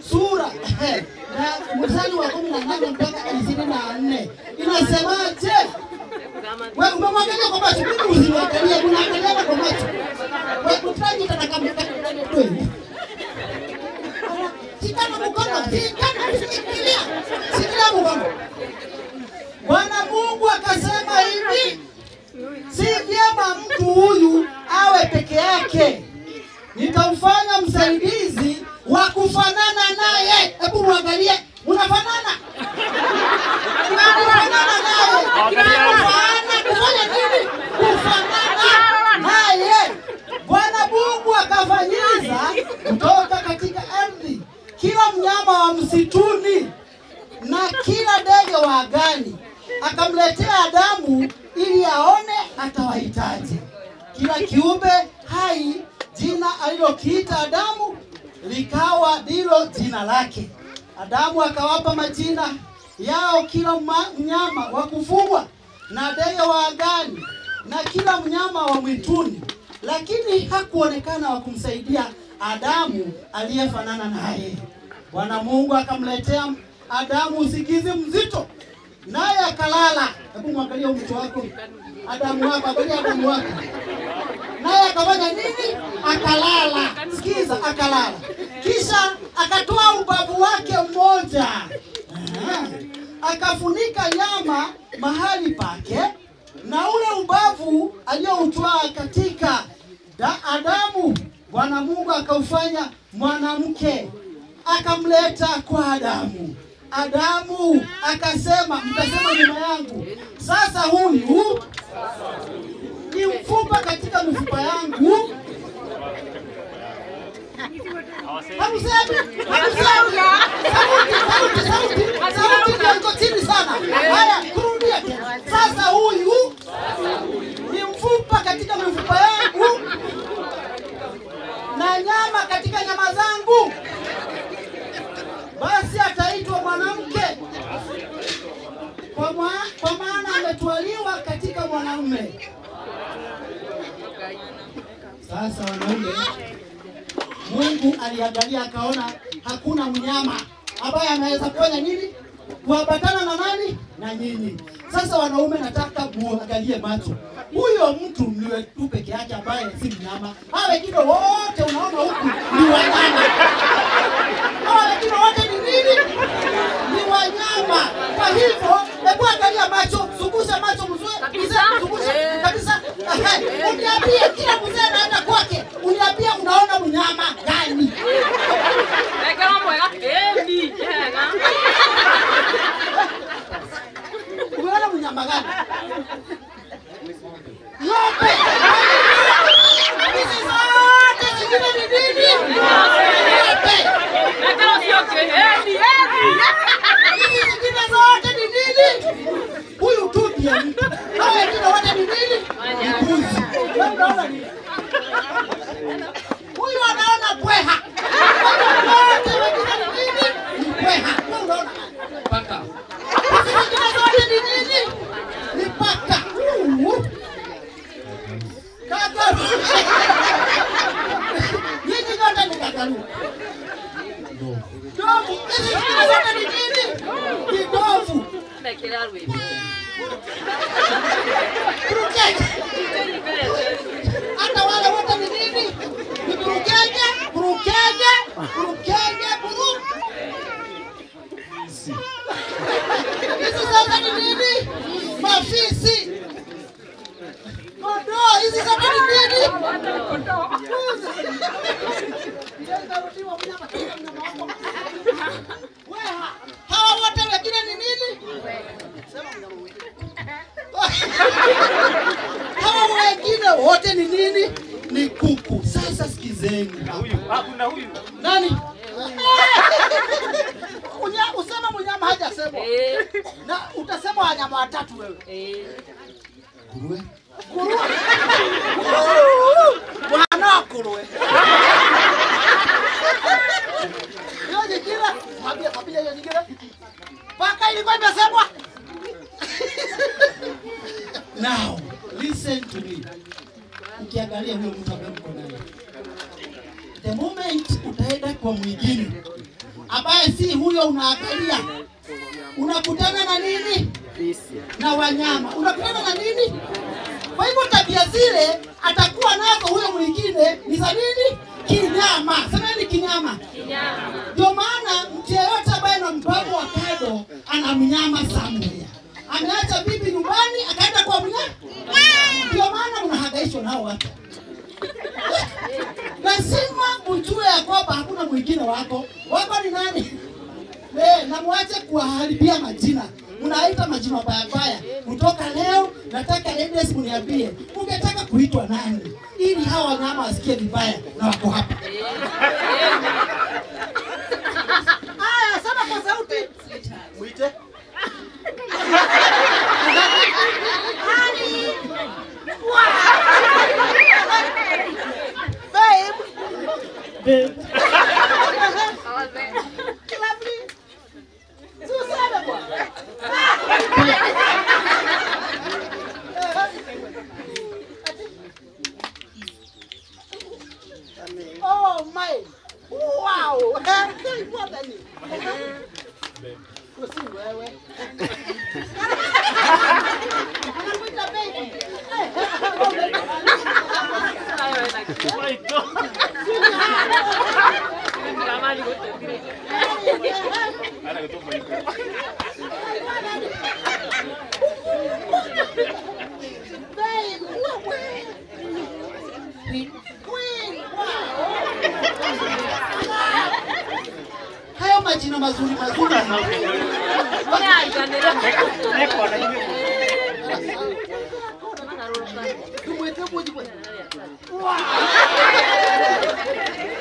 sura na mstari wa 18 mpaka 24. Inasemaje? Wewe umemwangalia kwa macho, mimi usiangalie, unaangalia kwa macho. Wewe utaje utakakamata wewe. Sikana mkono, sikia mkono. Bwana Mungu akasema hivi, si vyema mtu huyu awe peke yake. Nitamfanya msaidizi wa kufanana naye. Hebu muangalie, unafanana? Unafanana naye. Kufanya nini? Kufanana naye. Bwana Mungu akafanyiza kutoka katika ardhi kila mnyama wa msituni na kila ndege wa angani, akamletea Adamu ili aone atawahitaji. Kila kiumbe hai jina alilokiita Adamu likawa ndilo jina lake. Adamu akawapa majina yao kila mnyama wa kufugwa na ndege wa angani na kila mnyama wa mwituni, lakini hakuonekana wa kumsaidia Adamu aliyefanana naye. Bwana Mungu akamletea Adamu usingizi mzito, naye akalala. Hebu mwangalie mtu wako, Adamu wako, angalia Adamu wako. Naye akafanya nini? Akalala. Sikiza, akalala. Kisha akatoa ubavu wake mmoja, akafunika nyama mahali pake, na ule ubavu aliyoutoa katika Adamu, Bwana Mungu akaufanya mwanamke, akamleta kwa Adamu. Adamu akasema, mtasema nyuma yangu, sasa huyu ni mfupa katika mifupa yangu. Sauti chini sana. Haya, kurudia tena. Sasa huyu ni mfupa katika mifupa yangu na nyama katika nyama zangu. Basi ataitwa mwanamke, kwa maana ametwaliwa katika mwanamume. Sasa wanaume, Mungu aliangalia akaona hakuna mnyama ambaye anaweza kufanya nini? Kuambatana na nani? Na nyinyi. Sasa wanaume, nataka muangalie macho. Huyo mtu mliwe tu peke yake ambaye si mnyama. Hao wengine wote unaona huku ni wanyama. Hao wengine wote ni nini? Ni wanyama. Kwa hivyo, hebu angalia macho, sugusha macho mzee. Sugusha kabisa. Uniambie kila mzee anaenda kwake, uniambie unaona mnyama gani? Unaona mnyama gani? Ng'ombe. Hizi zote zingine ni nini? Ng'ombe. Hizi zingine zote ni nini? Huyu tu ndiye mtu. Hao wengine wote ni nini? Mbuzi. Wewe unaona nini? Huyu anaona pweha. Wote wengine ni nini? Ni pweha. Wewe unaona paka. Hizi zingine zote ni nini? Ni paka. Kakaru. Hizi zote ni kakaru. Dovu. Hizi zingine zote ni nini? Ni dovu. Kurukenge. Hata wale wote ni nini? Ni kurukenge, kurukenge, kurukenge, buru. Hizi zote ni nini? Mafisi. Kondoo, hizi zote ni nini? Hawa wote wengine ni nini? Hawa wengine wote ni nini? Ni kuku. Sasa sikizeni. Kuna huyu. Nani? Usema mnyama hajasema. Na utasema wanyama watatu wewe. Nguruwe. kurua. Bwana kurwe. Hiyo nyingine, mwambie kabila hiyo nyingine. Paka ilikuwa imesemwa. Now, listen to me. Ukiangalia huyo mtu ambaye uko naye. The moment utaenda kwa mwingine ambaye si huyo unaangalia, unakutana na nini? Na wanyama. Unakutana na nini? Kwa hivyo tabia zile atakuwa nazo huyo mwingine ni za nini? Kinyama. Sema ni kinyama. Ndio maana mtu yeyote ambaye ana mpango wa kado ana mnyama somewhere. Ameacha bibi nyumbani akaenda kwa mnyama. Ndio maana unahangaishwa nao watu. Lazima ujue ya kwamba hakuna mwingine wako. Wako ni nani? Na muache kuwaharibia majina. Mnaita majina mabaya. Kutoka leo nataka ladies mniambie, ungetaka kuitwa nani? Ili hawa wanyama wasikie vibaya na wako hapa. Haya, sema kwa sauti. Muite. Honey. Babe. Lovely. Susana bwana. Oh my. Wow. What are you? Kusi wewe. Anakuita baby. Hayo majina mazuri mazuri.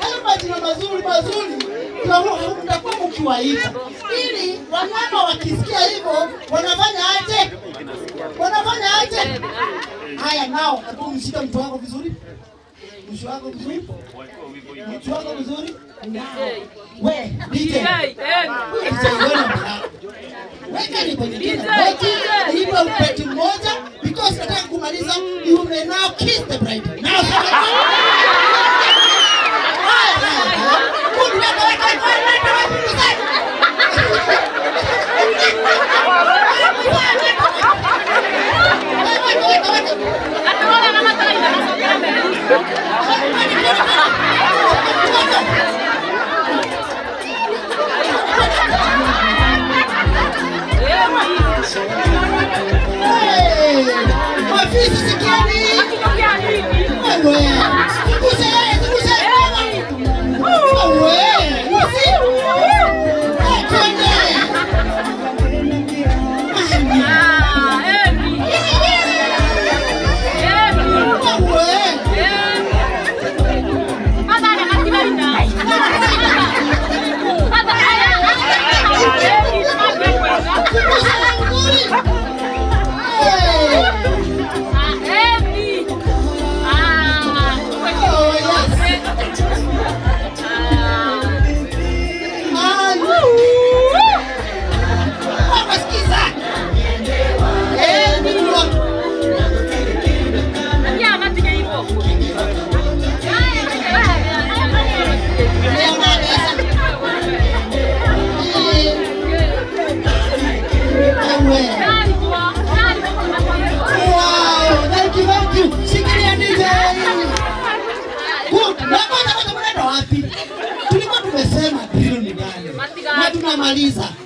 Hayo majina mazuri mazuri mtakuwa mkiwaita. Ili wanyama wakisikia hivyo wanafanya aje? Wanafanya aje? Haya nao, hapo mshika mtu wako vizuri. Mtu wako vizuri. Mtu wako vizuri. We, DJ. Weka ni kwenye kina. Hivyo upeti mmoja because nataka kumaliza, you may now kiss the bride. Now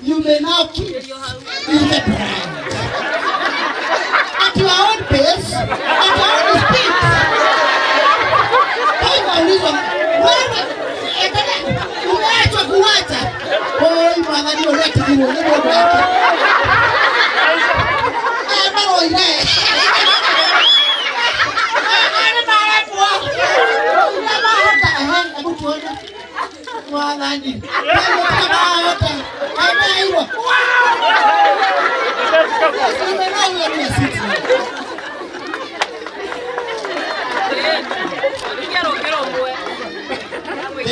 you may now kiss the bride. At your own pace, at your own speed. Umeachwa kuwacha. Oi, mwanani olete kiwo, nemo olete. Maro ile. Hebu tuone. Mwanani.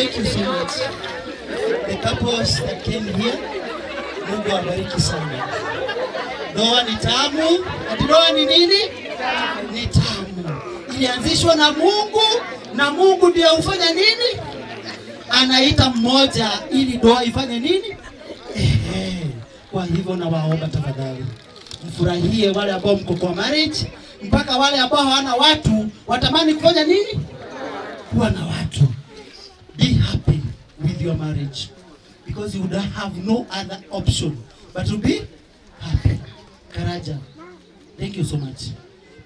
Thank you so much. The couples that came here, Mungu awabariki sana. Ndoa ni tamu. Ati ndoa ni nini? Ni tamu. Ilianzishwa na Mungu, na Mungu ndiye hufanya nini? Anaita mmoja ili ndoa ifanye nini? Kwa hivyo na waomba tafadhali, mfurahie wale ambao mko kwa marriage, mpaka wale ambao hawana watu watamani kufanya nini? Kuwa na watu. Be happy with your marriage because you would have no other option but to be happy. Karaja, thank you so much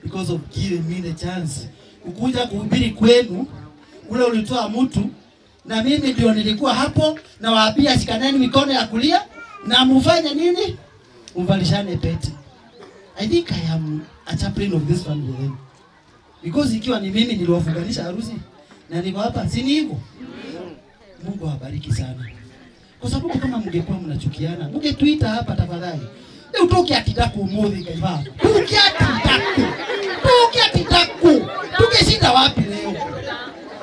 because of giving me the chance kukuja kuhubiri kwenu. Ule ulitoa mtu na mimi ndio nilikuwa hapo, na waambia shikaneni mikono ya kulia na mufanye nini? Mvalishane pete. I think I am a chaplain of this family then. Because ikiwa ni mimi niliwafunganisha harusi na niko hapa, si ni hivyo? Mungu awabariki sana. Kwa sababu kama mngekuwa mnachukiana, mngetuita hapa tafadhali. Utoke atitaku umuthi kaiva. Utoke atitaku. Utoke atitaku. Tungeshinda wapi leo?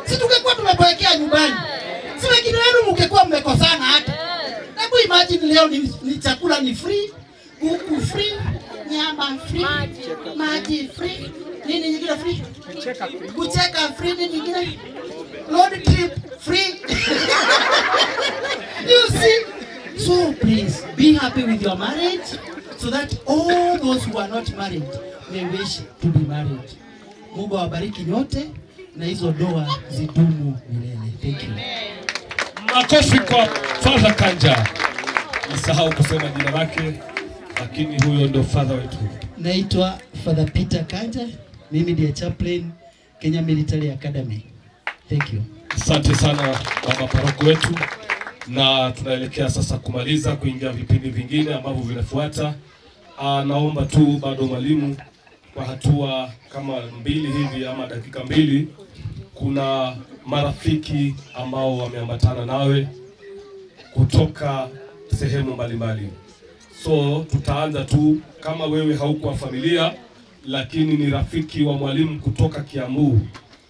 Si tungekuwa tumepelekea nyumbani. Si wengine wenu mngekuwa mmekosana hata. Hebu imagine leo ni chakula ni free, kuku free, nyama free, maji free, nini nyingine free? Kucheka free, nini nyingine? Road trip free. You see? So please be happy with your marriage so that all those who are not married may wish to be married. Mungu awabariki nyote na hizo ndoa zidumu milele. Thank you. Makofi kwa Father Kanja. Nisahau kusema jina lake, lakini huyo ndio father wetu. Naitwa Father Peter Kanja. Mimi ndiye chaplain Kenya Military Academy. Thank you. Asante sana baba paroko wetu, na tunaelekea sasa kumaliza kuingia vipindi vingine ambavyo vinafuata. Naomba tu bado mwalimu kwa hatua kama 2 hivi ama dakika 2, kuna marafiki ambao wameambatana nawe kutoka sehemu mbalimbali. So tutaanza tu, kama wewe haukuwa familia lakini ni rafiki wa mwalimu kutoka Kiambu,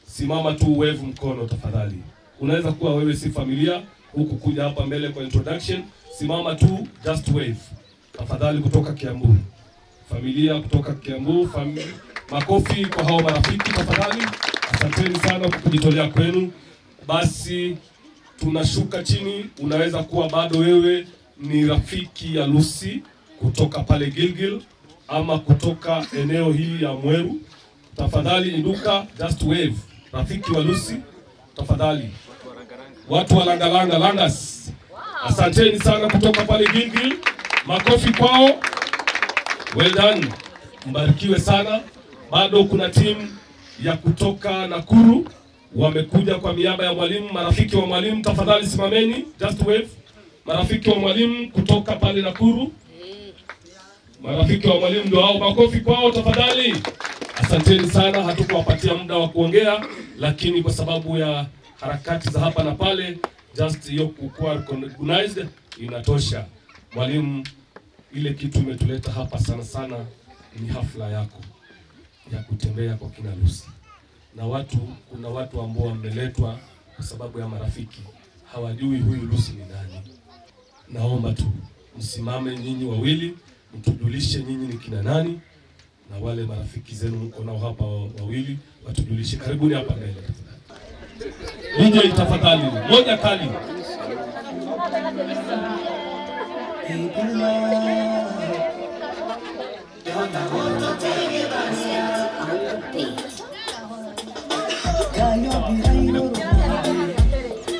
simama tu wave mkono tafadhali. Unaweza kuwa wewe si familia huku kuja hapa mbele kwa introduction, simama tu just wave tafadhali kutoka Kiambu. Familia kutoka Kiambu, makofi kwa hao marafiki tafadhali. Asanteni sana kwa kujitolea kwenu. Basi tunashuka chini, unaweza kuwa bado wewe ni rafiki ya Lucy kutoka pale Gilgil ama kutoka eneo hili ya Mweru, tafadhali inuka just wave. Rafiki wa Lucy tafadhali. Watu wa Langalanga Langas, asanteni sana kutoka pale Gilgil, makofi kwao. Well done, mbarikiwe sana. Bado kuna timu ya kutoka Nakuru wamekuja kwa miaba ya mwalimu. Marafiki wa mwalimu tafadhali simameni just wave. Marafiki wa mwalimu kutoka pale Nakuru, marafiki wa mwalimu ndio hao, makofi kwao tafadhali. Asanteni sana, hatukuwapatia muda wa kuongea, lakini kwa sababu ya harakati za hapa na pale, just hiyo kuwa recognized inatosha. Mwalimu, ile kitu umetuleta hapa sana sana ni hafla yako ya kutembea kwa kina Lucy. Na kuna watu ambao wameletwa kwa sababu ya marafiki, hawajui huyu Lucy ni nani. Naomba tu msimame nyinyi wawili, mtujulishe nyinyi ni kina nani, na wale marafiki zenu mko nao hapa wawili watujulishe. Karibuni hapa mbele tafadhali. DJ tafadhali, moja kali.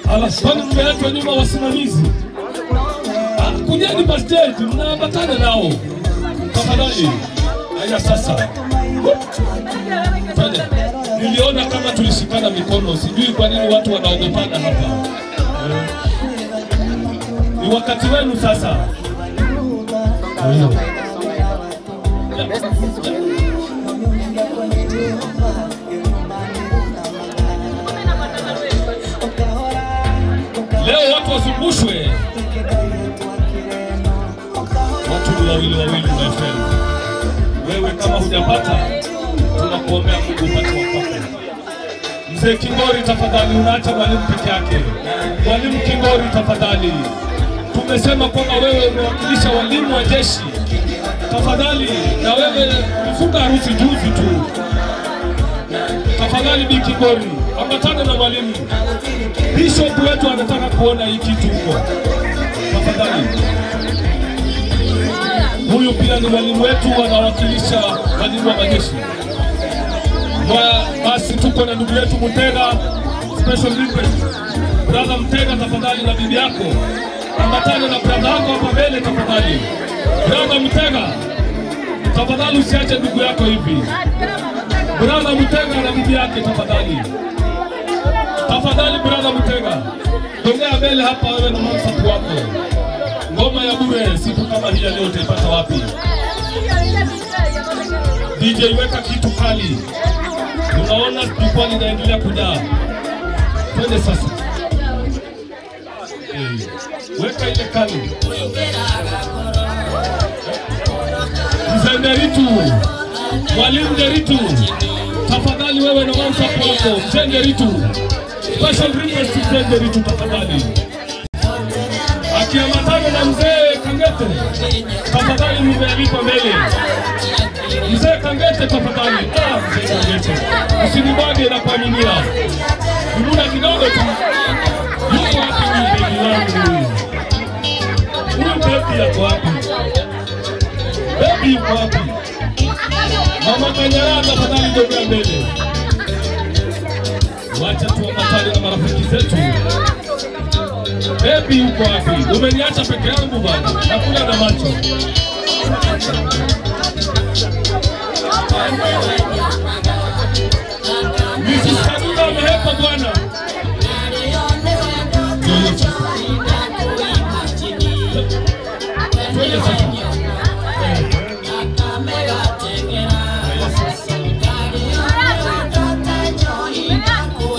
Alasani mmeletwa nyuma wasimamizi. Kujeni pa stage, mnaambatana nao tafadhali. Haya sasa. Fanya. Niliona kama tulishikana mikono, sijui kwa nini watu wanaogopana hapa. Ni wakati wenu sasa. Leo watu wasumbushwe. Watu wawili my friend. Wewe kama hujapata, tunakuombea Mungu upate wako. Mzee Kingori tafadhali, unaacha mwalimu peke yake. Mwalimu Kingori tafadhali, tumesema kwamba wewe umewakilisha walimu wa jeshi. Tafadhali, na wewe ulifunga harusi juzi tu. Tafadhali Bi Kingori, ambatana na mwalimu. Bishop wetu anataka kuona hii kitu huko. Tafadhali. Huyu pia ni mwalimu wetu, anawakilisha walimu wa majeshi. Basi tuko na ndugu yetu Mutega, special request. Brother Mutega tafadhali, na bibi yako. Ambatana na brother yako hapa mbele tafadhali. Brother Mutega, tafadhali usiache ndugu yako hivi. Brother Mutega na bibi yake tafadhali. Tafadhali brother Mutega, tongea mbele hapa wewe na msafu wako. Ngoma ya bure siku kama hii leo utaipata wapi? DJ weka kitu kali. Unaona jukwaa linaendelea kujaa. Twende sasa. Weka ile kali. Mzee Nderitu, mwalimu Nderitu, tafadhali wewe na msafu wako. Mzee Nderitu, special request Mzee Nderitu tafadhali. Akiambatana na mzee Kangete, tafadhali mmealikwa mbele. Mzee Kangete tafadhali. Mzee Kangete, usinibage na kuaminia. Muda kidogo tu. Yuko wapi bibi wangu? Huyu baby yako wapi? Baby yuko wapi? Mama Kanyara tafadhali ndio mbele. Wacha tuambatane na marafiki zetu. Baby yuko wapi? Umeniacha peke yangu bwana. Nakula na macho. Mrs. Kanuna amehepa bwana. Twende sasa.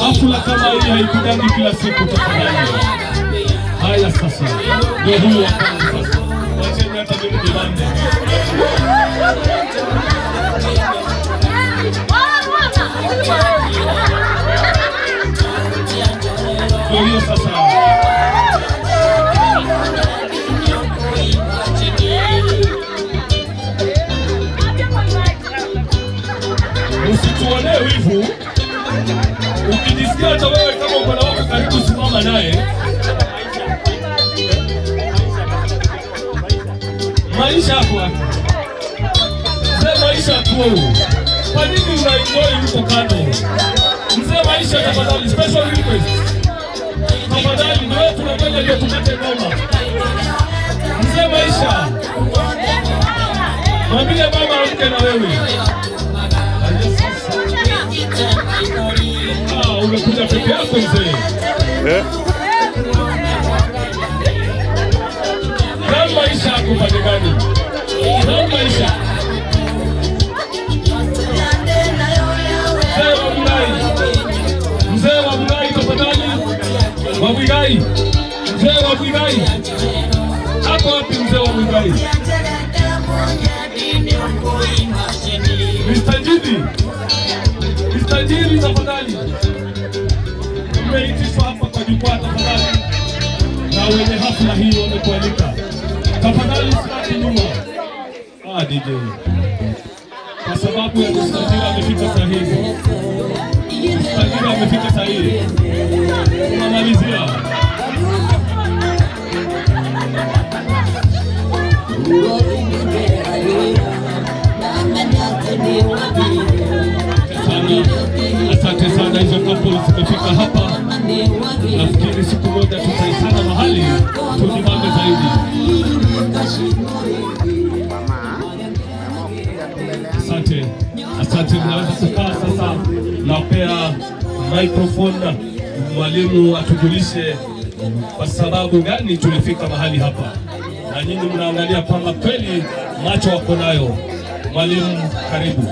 Hafla kama hii haikudangi kila siku tafadhali. Haya sasa, ndio huyu wa kwanza sasa. Wacheni hata mimi nibande. Ndio hiyo sasa. Usituonee wivu. Ukijisikia hata wewe kama uko na wako karibu, simama naye. Maisha yako wapi? Mzee maisha tu. Kwa nini unaenjoy huko kando? Mzee maisha tafadhali, special request. Tafadhali ndio tunapenda ndio tupate ngoma. Mzee maisha. Mwambie mama amke na wewe. Umekuja peke yako mzee. Nani maisha yako pande gani? Nani maisha? Mzee wa Bugai tafadhali. Wa Bugai. Mzee wa Bugai. Hapo wapi mzee wa Bugai? Mr. Jidi. Mr. Jidi tafadhali. Umeitishwa hapa kwa jukwaa tafadhali. Na wenye hafla hii wamekualika. Tafadhali usibaki nyuma. DJ. Kwa sababu ya Mr. amefika sahihi. Mr. amefika sahihi. Tunamalizia. Asante sana, hizo couples zimefika hapa. Nafikiri siku moja tutaisana mahali tujibambe zaidi. Asante, asante. Mnaweza kukaa sasa. Napea microphone mwalimu atujulishe kwa sababu gani tulifika mahali hapa, na nyinyi mnaangalia kwamba kweli macho wako nayo. Mwalimu, karibu.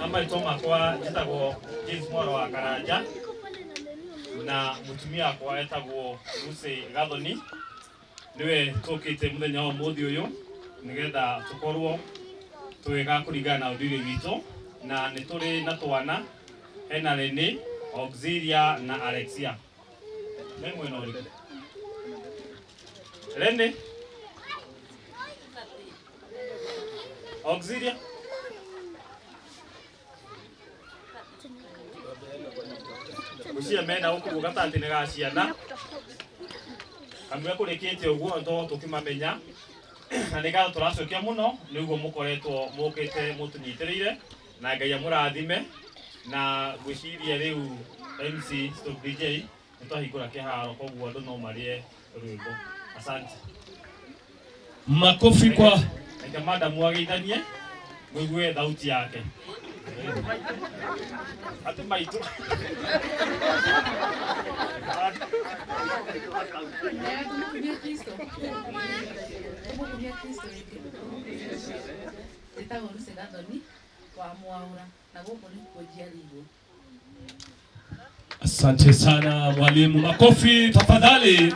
Amba itoma kwa jitago James Mwaro wa Karanja na mutumia kwa etagwo Lucy Gathoni niwe tukite muthenya wa muthi uyu nigetha tukorwo twega kuringana na udiri witu na ni turi na twana hena Rene, Auxilia na Alexia. Memwe no riko. Rene, Auxilia, ucia mena huku gugatante ne gaciana kamwe kurekete uguo ndo tukimamenya na nigatho turacokia muno niguo mukoretwo mukite mutunyitiriire na Ngai amurathime na gwiciria riu MC Stop DJ nitwahingura kiharo koguo andu no marie rwimbo. Asante. Makofi kwa Ngai madam wageithanie mwigue thauti yake. Ate maitu. Asante sana mwalimu. Makofi tafadhali.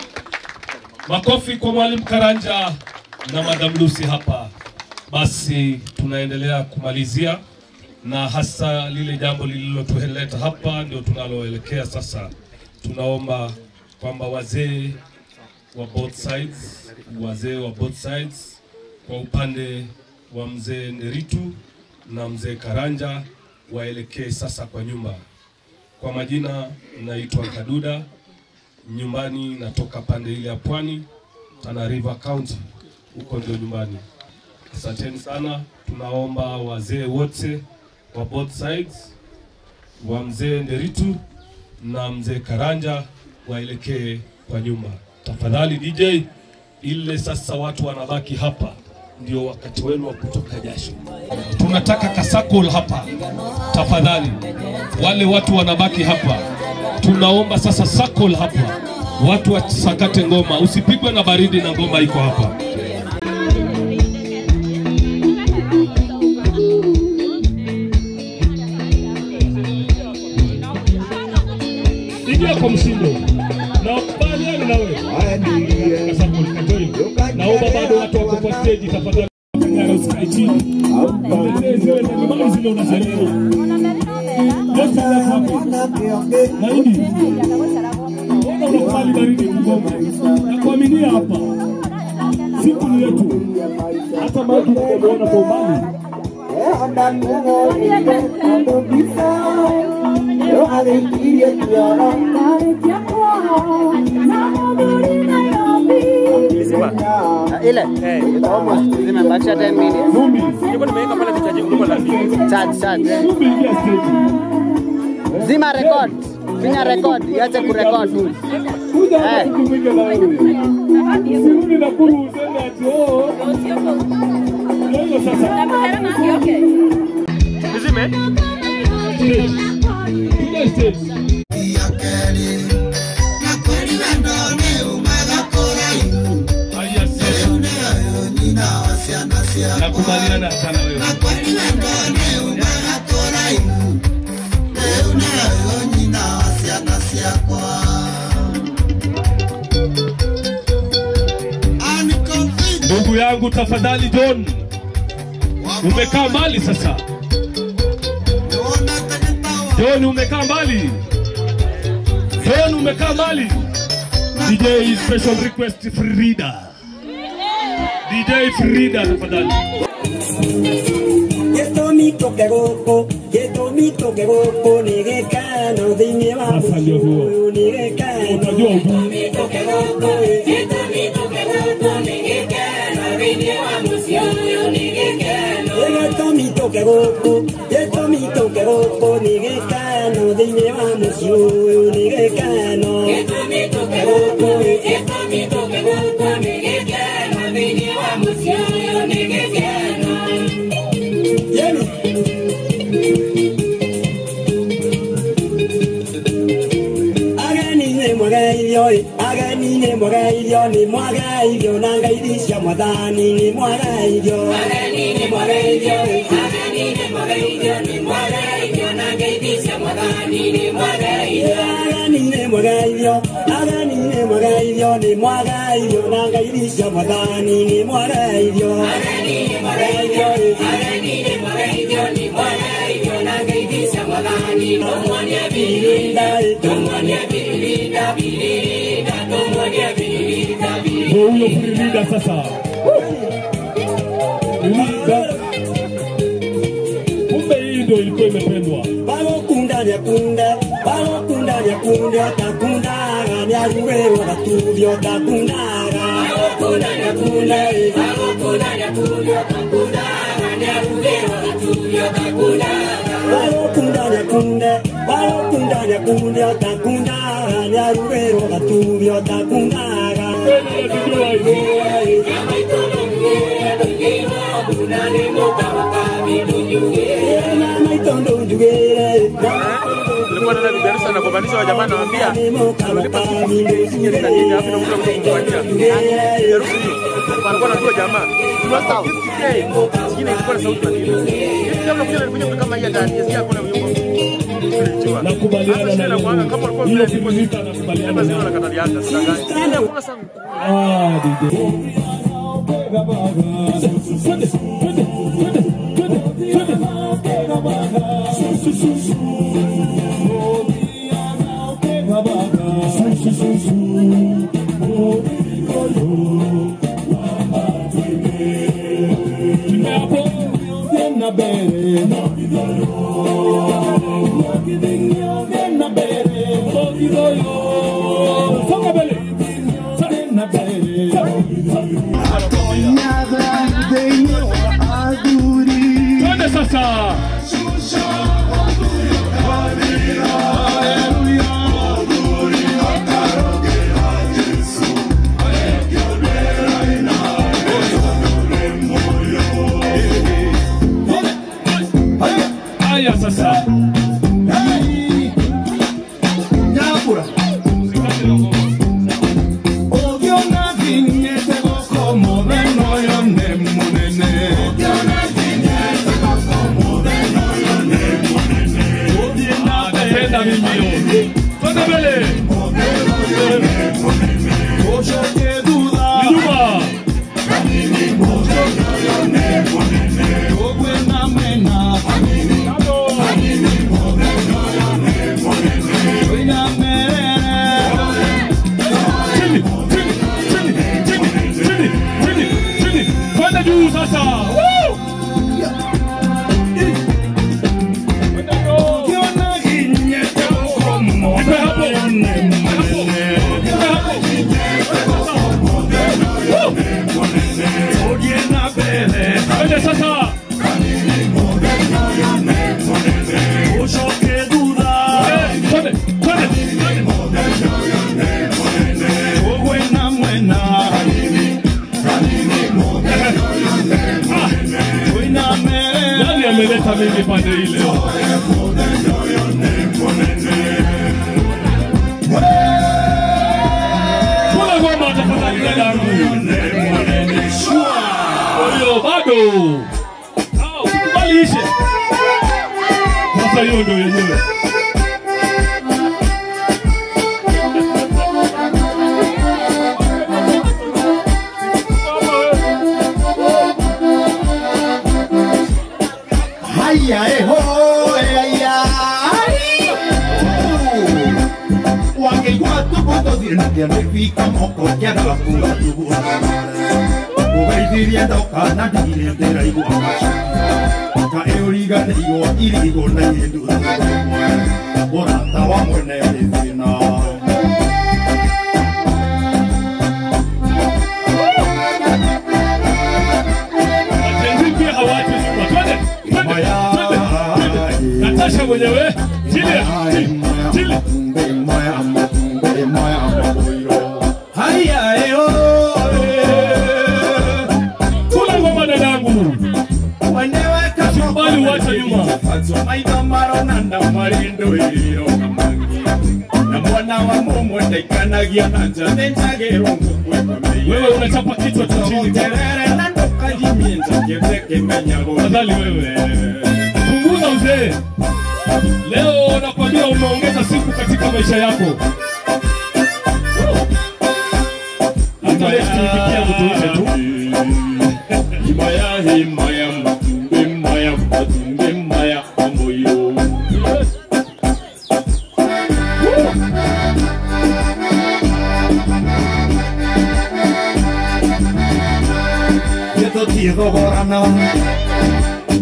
Makofi kwa mwalimu Karanja na Madam Lucy hapa. Basi tunaendelea kumalizia na hasa lile jambo lililotuleta hapa ndio tunaloelekea sasa. Tunaomba kwamba wazee wa both sides kwa upande wa mzee Nderitu na mzee Karanja waelekee sasa kwa nyumba. Kwa majina naitwa Kaduda, nyumbani natoka pande ile ya Pwani, Tana River County, huko ndio nyumbani. Asanteni sana. Tunaomba wazee wote wa both sides, wa mzee Nderitu na mzee Karanja waelekee kwa nyumba. Tafadhali DJ, ile sasa watu wanabaki hapa ndio wakati wenu wa kutoka jasho. Tunataka kasakol hapa. Tafadhali wale watu wanabaki hapa, tunaomba sasa sakol hapa, watu wasakate ngoma, usipigwe na baridi na ngoma iko hapa. Ingia kwa msindo na baliani na wewe kasakol kajoi, naomba bado watu wako kwa stage tafadhali. Usikae chini. Zile mali zile unazelewa. Yote hapo. Na hivi. Ona unakubali baridi kugoma. Na kuaminia hapa. Siku ni yetu. Hata mali tunaona kwa mbali. Ile almost zimebakisha 10 minutes. Niko nimeweka pale vichaji ngumu lazima. Charge. Zima record. Finya record, iache kurecord. Sirudi na kuru useme ati Ndio sasa. Nizime? Stage. Nakubaliana sana wewe. Ndugu yangu tafadhali John, umekaa mbali sasa. John umekaa mbali. John umekaa mbali. DJ special request Frida. DJ Frida tafadhali. Yeto mito que gopo negekano dhini wa musu negekano. Unajua yeto mito que gopo negekano dhini wa musu negekano. Yeto mito que gopo negekano dhini wa musu negekano. Yeto mito que gopo negekano dhini wa musu negekano. Aganine mwagairio ni mwagairio nanga irisha mwathani ni mwagairio. Aganine mwagairio ni mwagairio na ngeithia mwathani ni mwagaithio agani ni mwagaithio agani ni mwagaithio ni mwagaithio na ngeithia mwathani ni mwagaithio agani ni mwagaithio agani ni mwagaithio ni mwagaithio na ngeithia mwathani tomwania birinda birinda birinda tomwania birinda huyo birinda sasa kumbe hii ndio ilikuwa imependwa bagokunda nyakunde takundaga nyaruwero gatuvyo takundaga bagokunda nyakunde takundaga nyaruwero gatuvyo takundaga bagokunda nyakunde takundaga nyaruwero gatuvyo takundaga Nilikuwa na bibi harusi anagobanisha wa jamaa anamwambia unalipa shilingi na nini hapo na mtu anakupatia. Bibi harusi alikuwa anajua jamaa. Tunasa 50k. Jina ilikuwa na sauti na nini. Hivi kama kuna alikuja kama hii ndani yasikia kuna wimbo. Nakubaliana na kama alikuwa vile alikuwa nakubaliana na kataliana sasa. Ndio kwa sababu sasa haya sasa Nyakura Ogiona vinyete goko modeno yone munene Ogiona vinyete goko modeno yone munene Ogiona napenda mimi twende mbele modeno yone munene Ojoke duda nyuma Kanini modeno yone munene Ogwena mena Kanini modeno yone munene Oina kwenda juu sasa. Kwenda sasa. Nani ameleta mimi pande ile? Kuna ngoma tafadhali dadangu. Oyo bado. Sikubali ishe. Sasa hiyo ndio yenyewe. Haya ho haya Wangeigua tubuto thirinagia nifika moko kiaga kuga tubu Ugaithiria ndoka na ndigire ndiraigua Ka euriganĩirwo irigo na hindu Mũrata wa mwene arĩ thĩna Natasha mwenyewe chile chile haya kuna ngoma dadangu wenyewe bali wacha nyuma maitho maronanda marindo iro kamangi na mwana wa mumu ndaikanagia na njane njagero wewe unachapa kichwa cha chini terere na ndoka jimie njake menyago fadhali wewe punguza uzee Leo nakwambia umeongeza siku katika maisha yako. Hata leo tukifikia kutuite tu. Himaya mtunge maya moyo.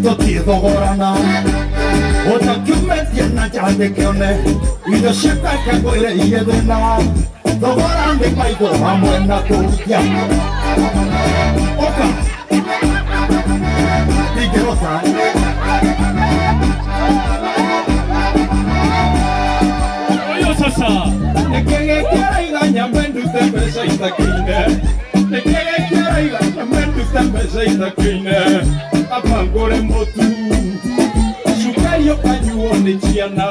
Totithogorana Otakiumetie na jandĩkĩone indo ciakakagwĩre iye thĩna thogora nĩ maitho hamwe na kũhutia oka ndingĩhota Oyo sasa nĩkĩgĩkĩraiga nyambe ndute mbeca itakiine nĩkĩgĩkĩraiga nyambe ndute mbeca itakiine apangore motu Shukayo kanyuo ni chiana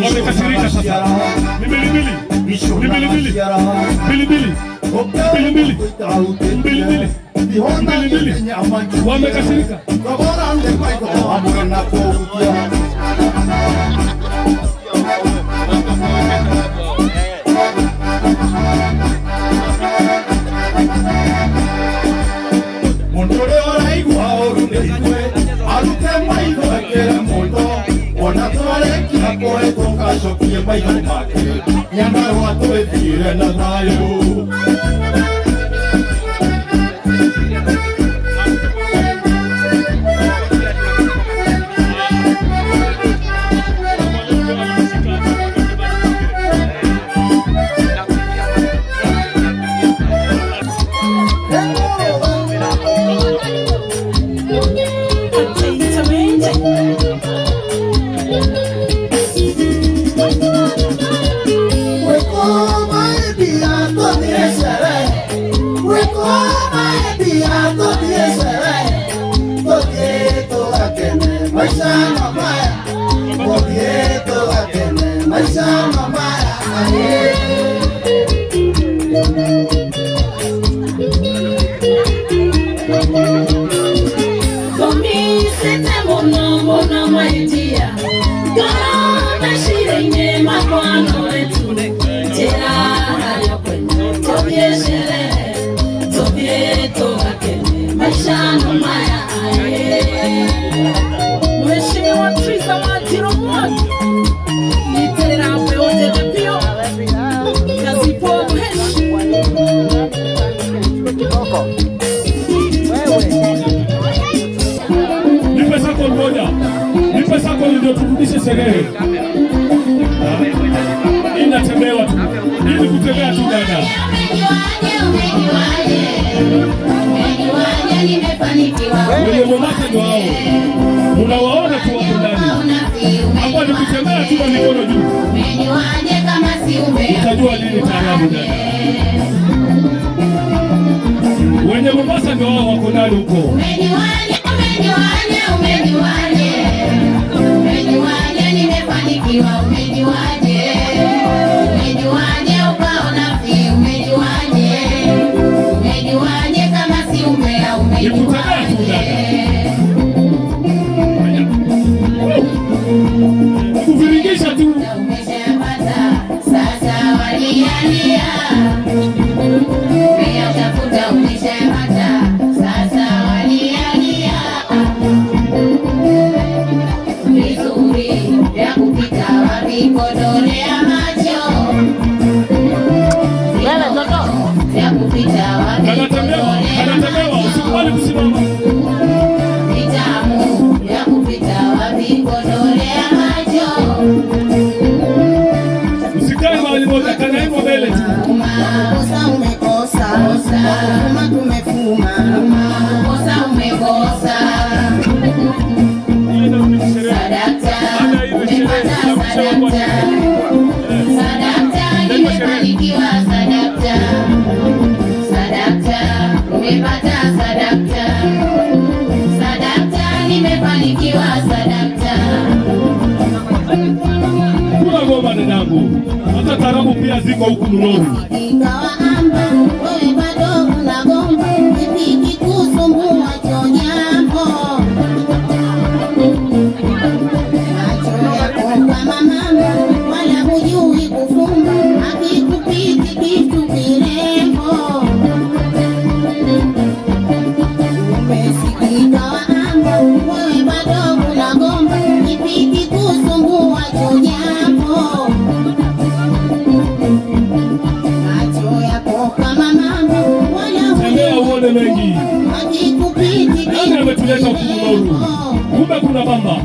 wamekasirika sasa. Ni bilibili. Wamekasirika. Nipe sako ndio turudishe sherehe. Inatembewa tu. Ili kutembea tu dada. Wenye mamake ndio hao. Unawaona tu hapo ndani. Hapo ni kutembea tu na mikono juu. Utajua nini taarabu dada. Wenye Mombasa ndio hao wako ndani huko. Kuviringisha tu. Anatembewa, usikubali kusimama. Usikae mahali moja, kana hivyo mbele tu. Kula goma dadangu. Hata taarabu pia ziko huku Nururu. Ingawa amba wewe bado unagomba, nipiki kusumbua chonyambo. Macho yako kama mama, wala hujui kufumba, akikupiki kitu kirembo. Umesikika wa amba wewe bado unagomba, nipiki kusumbua chonyambo. Tembea uone mengi. Nani ametuleta huku Nururu? Kumbe kuna bamba.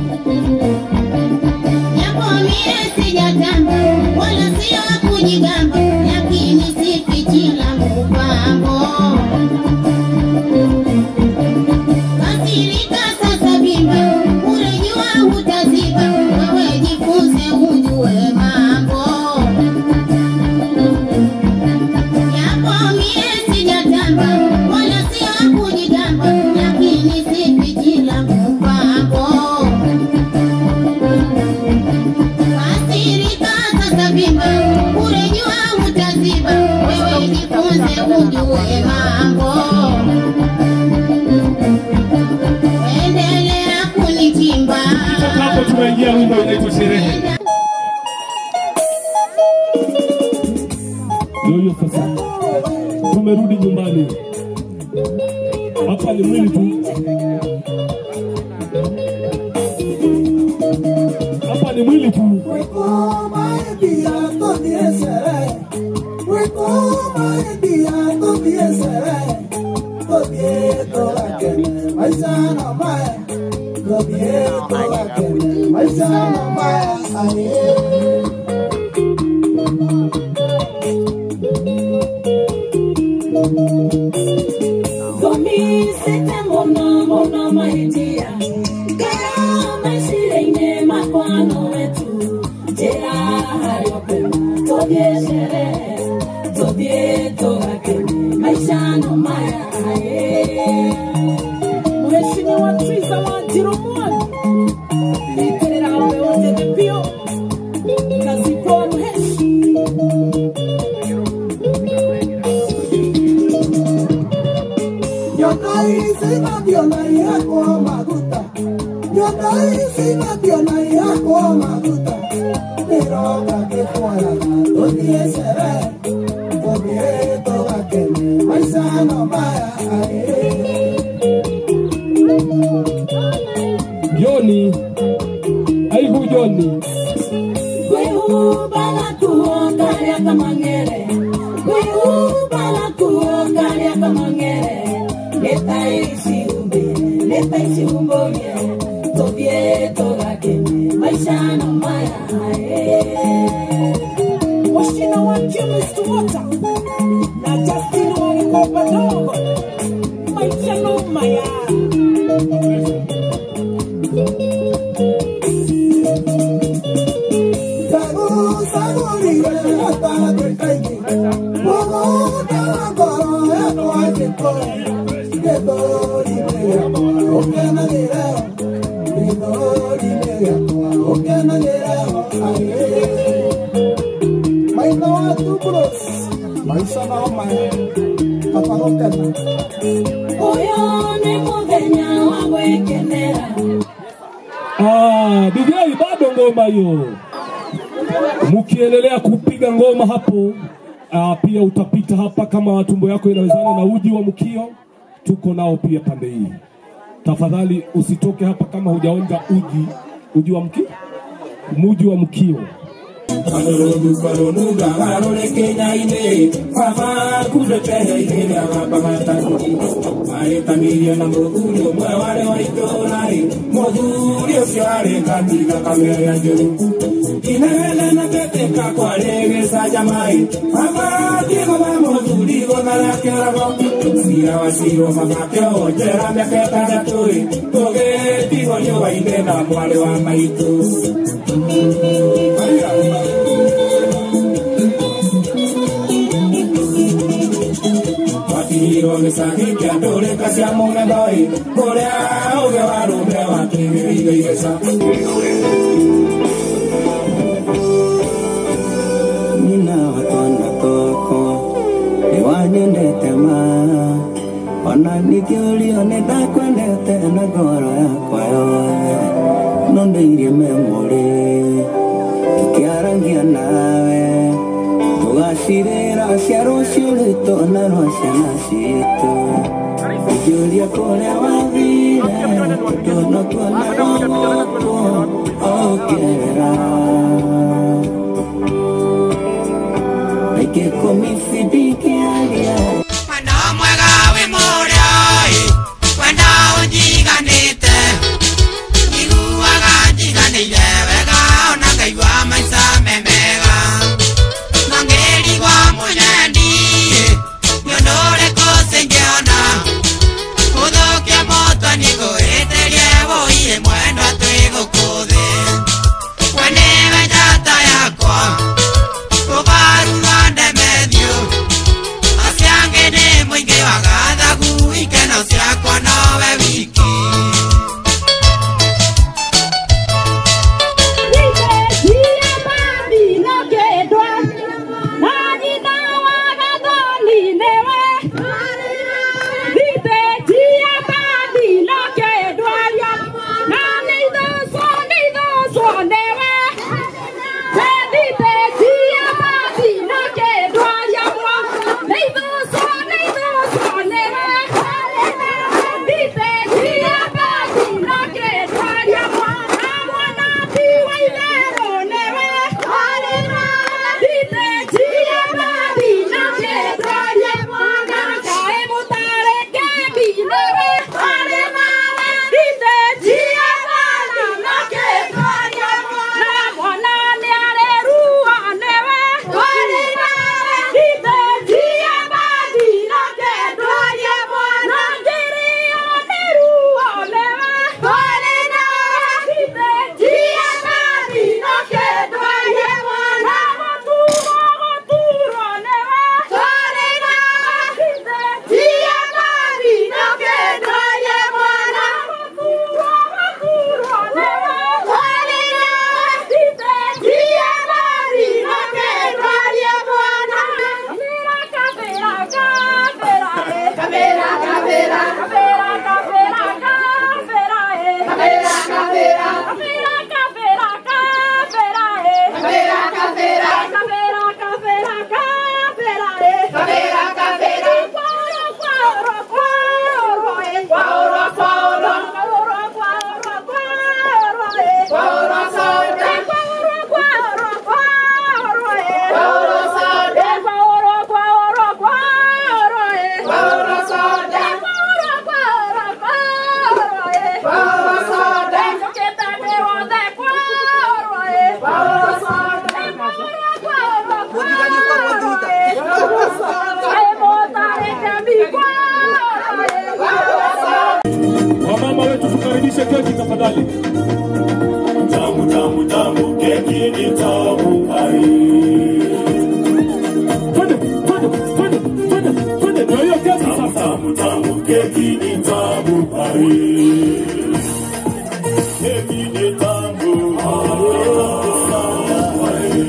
Yapo mie sijatamba, wala sio kujigamba, lakini sifichi la mpango. Kasirika sasa bimba, unajua utaziba, wewe jifunze ujue mambo. Yapo mie sijatamba, wala sio kujigamba, lakini sifichi la mpango. Kasirika sasa bimba, unajua utaziba, wewe jifunze ujue mambo. Endelea kunichimba. Hapo tumeingia wimbo inaitwa Sherehe. Ndio sasa. Tumerudi nyumbani. Hapa ni mwili tu. Hapa ni mwili tu. Mheshimiwa Triza wa Jiromoni, litera wote vipio kazi kwa mheshi. Yodai sina yako maguta, yodai sina yako maguta, niroga kifuara todie sere, todie toga kene, maisha no maya Joni, aibu Joni. Wewe bala tuongalia kama ngere, wewe bala tuongalia kama ngere, leta isi umbonye, tobie toga kene, maisha no maya washina wa Mr. Water, na Justin wa Ikopa Dogo, maisha no maya. DJ bado ngoma hiyo. Mkiendelea kupiga ngoma hapo, pia utapita hapa kama tumbo yako inawezana na uji wa mkio, tuko nao pia pande hii. Tafadhali usitoke hapa kama hujaonja uji wa mkio. Muji wa mkio. Anurudu nuga harore Kenya ine Papa kudotehe ine Papa matakuti Aeta milia na mrogurio Mwe wale wa itorari Modurio siare katika kamera ya juru Inawele na teteka kwa lege sa jamai Papa tigo ma modurio na lake rago Sira wa siro mafakeo Jera miaketa daturi Toge tigo nyowa ine na mwale wa maitu Watiro misaki kia dole kasia mune doi Korea uge warume wakini igesa Nina nithiũrio nĩndakwendete na ngoro yakwa yothe no ndĩirie memorĩ tũkĩarangia nawe tũgacirĩra cia rũciũ rwitũ na rwa ciana citũ ngĩũria kũrĩa wathire tondũ no kuona gũkũ ongerera ingĩkũmisi ndingĩaria Mwenda mwega wĩ mũrĩa wenda ũnjiganĩte njiguaga njiganĩire wega ona ngaigua maica me mega na ngĩrigwo mũnyendi nĩ ũndũ ũrĩkũ cingĩona gũthũkia mũtwe nĩ ngwĩtĩrie wũiye mwendwa twĩ gũkũ thĩ we nĩwe njata yakwa kũbarutha ndemethio aciange nĩ mũingĩ wa gathagu ikeno ciakwa nowe wiki Wamama wetu tukaribishe keki tafadhali. Tamu tamu tamu keki ni tamu ai. Twende ndio hiyo keki sasa. Tamu tamu keki ni tamu ai. Keki ni tamu ai.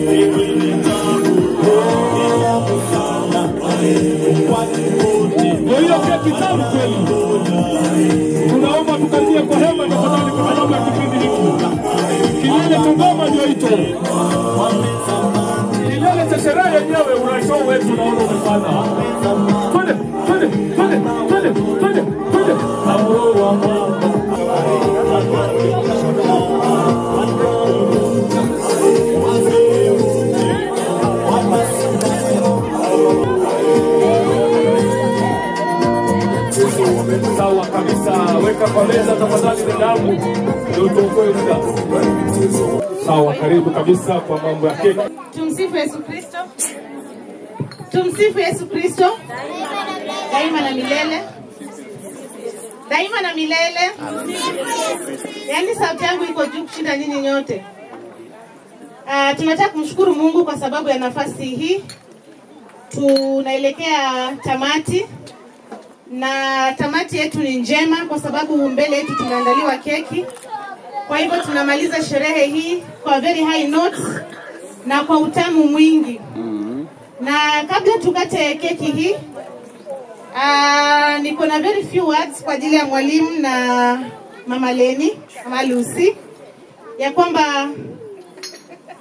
Keki ni tamu ndio hiyo keki tamu kweli. Tunaomba tukaribie kwa hema tafadhali kwa sababu ya kipindi hiki. Kilele cha ngoma ndio hicho. Kilele cha sherehe yenyewe unashow wetu naona umefanya. Twende. Amro wa mama. Sawa kabisa, weka kwa meza tafadhali dadangu, ndio tuokoe muda. Sawa, karibu kabisa kwa mambo ya keki. Tumsifu Yesu Kristo. Tumsifu Yesu Kristo. Daima na milele. Daima na milele. Yaani sauti yangu iko juu kushinda nyinyi nyote. Tunataka kumshukuru Mungu kwa sababu ya nafasi hii. Tunaelekea tamati. Na tamati yetu ni njema kwa sababu mbele yetu tumeandaliwa keki. Kwa hivyo tunamaliza sherehe hii kwa very high notes na kwa utamu mwingi. Na kabla tukate keki hii, Niko na very few words kwa ajili ya mwalimu na Mama Leni, Mama Lucy, ya kwamba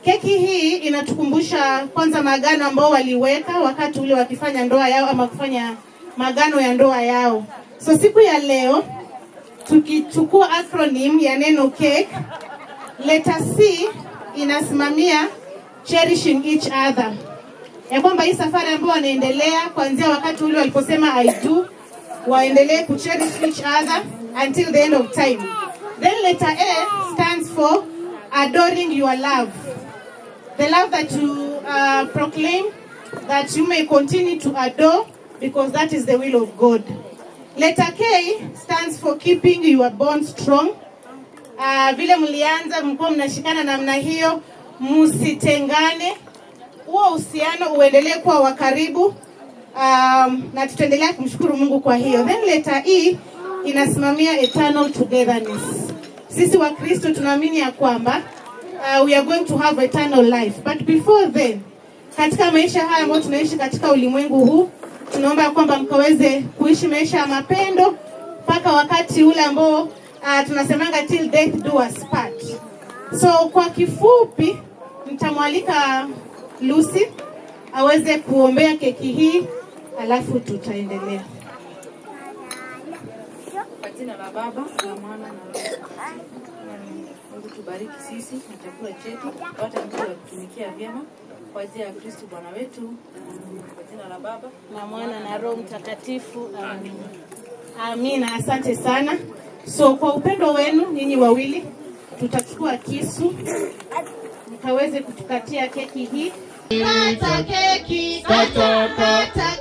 keki hii inatukumbusha kwanza maagano ambao waliweka wakati ule wakifanya ndoa yao ama kufanya maagano ya ndoa yao. So siku ya leo tukichukua acronym ya neno cake, letter C inasimamia cherishing each other. Ya kwamba hii safari ambayo wanaendelea kuanzia wakati ule waliposema I do, waendelee kucherish each other until the end of time. Then letter A stands for adoring your love. The love that you proclaim, that you may continue to adore, because that is the will of God. Letter K stands for keeping your bond strong. Vile mlianza mko mnashikana namna hiyo, msitengane. Huo uhusiano uendelee kuwa wa karibu, na tutaendelea kumshukuru Mungu kwa hiyo. Then letter E inasimamia eternal togetherness. Sisi wa Kristo tunaamini ya kwamba we are going to have eternal life. But before then, katika maisha haya ambayo tunaishi katika ulimwengu huu, tunaomba kwamba mkaweze kuishi maisha ya mapendo mpaka wakati ule ambao tunasemanga till death do us part. So kwa kifupi nitamwalika Lucy aweze kuombea keki hii, alafu tutaendelea. Kwa jina la Baba na Mwana na Roho. Mungu tubariki sisi na chakula chetu, tupate nguvu ya kutumikia vyema kwa ajili ya Kristo Bwana wetu. Kwa jina la Baba na Mwana na Roho Mtakatifu. Amen. Amina, asante sana. So kwa upendo wenu nyinyi wawili, tutachukua kisu mkaweze kutukatia keki hii. Kata keki, kata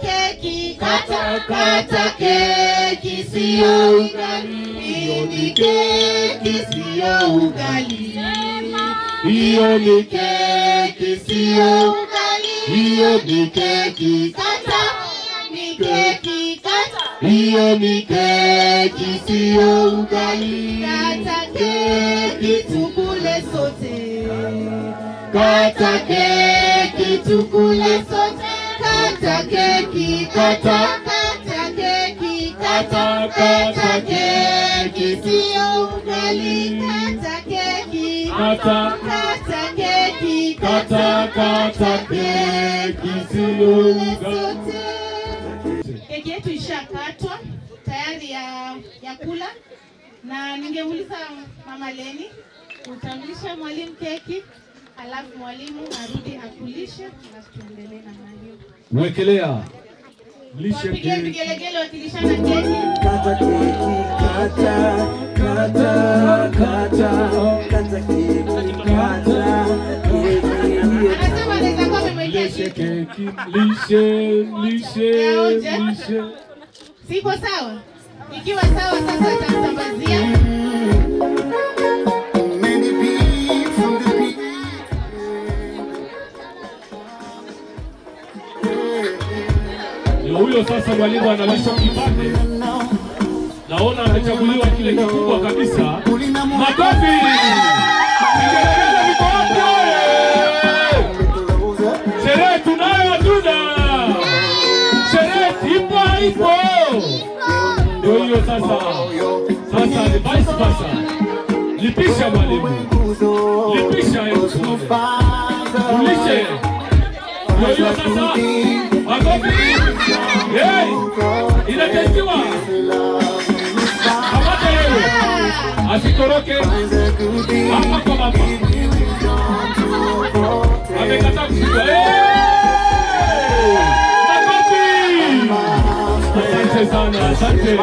keki, kata keki, sio ugali. Hiyo ni keki, sio ugali. Hiyo ni keki, sio ugali. Hiyo ni keki, kata ni keki, kata. Hiyo ni keki, sio ugali. Kata keki, tukule sote. Kata keki, tukule sote. Kata keki, kata keki, kata keki, sio ugali. Kata keki, kata keki, kata keki, sio ugali. Keki yetu ishakatwa tayari ya kula, na ningeuliza Mama Leni utamlisha mwalimu keki, alafu mwalimu arudi akulishe, na tuendelee na hiyo. Wekelea lishe Tupige vigelegele wakilishana keki. Kata keki, kata keki, kata Anasema anaweza kuwa amemwekea keki. Lishe. Siko sawa? Ikiwa sawa sasa atamsambazia. Huyo sasa mwalimu analisha kipande. Naona amechaguliwa kile kikubwa kabisa. Makofi! Kigelegele viko hapo. Sherehe tunayo tuna. Sherehe ipo. Ndio hiyo sasa. Sasa ni vice versa. Lipisha mwalimu. Lipisha yetu. Ulishe. Ndio hiyo sasa. Makofi! Hey! Inatestiwa! Kamata wewe! Asikoroke! Hapa kwa hapa! Amekata kushika! Hey! Makofi! Asante sana, asante!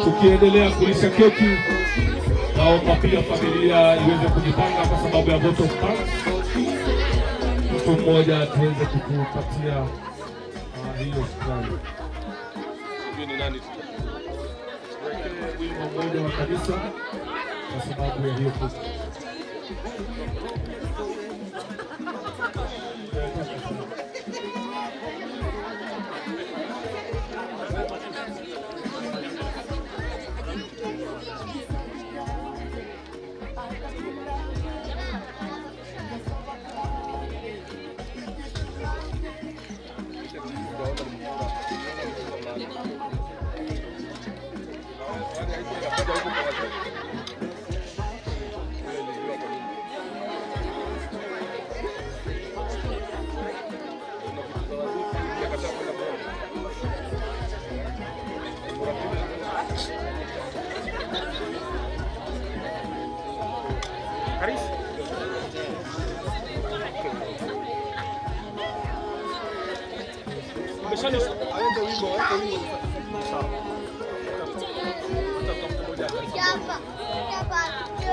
Tukiendelea kulisha keki, naomba pia familia iweze kujipanga kwa sababu ya vote of thanks. mtu mmoja tuweze kutupatia hiyo shukrani. Ni nani? Tuweke wimbo mmoja wa kanisa kwa sababu ya hiyo kitu.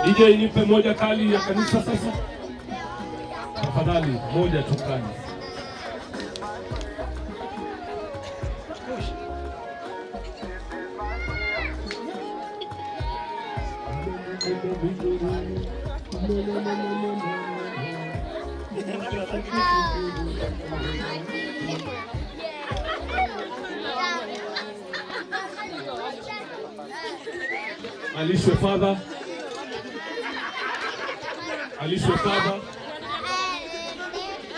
DJ nipe moja kali ya kanisa sasa. Tafadhali moja tu kali. Alishwe Father. Alishwe Father.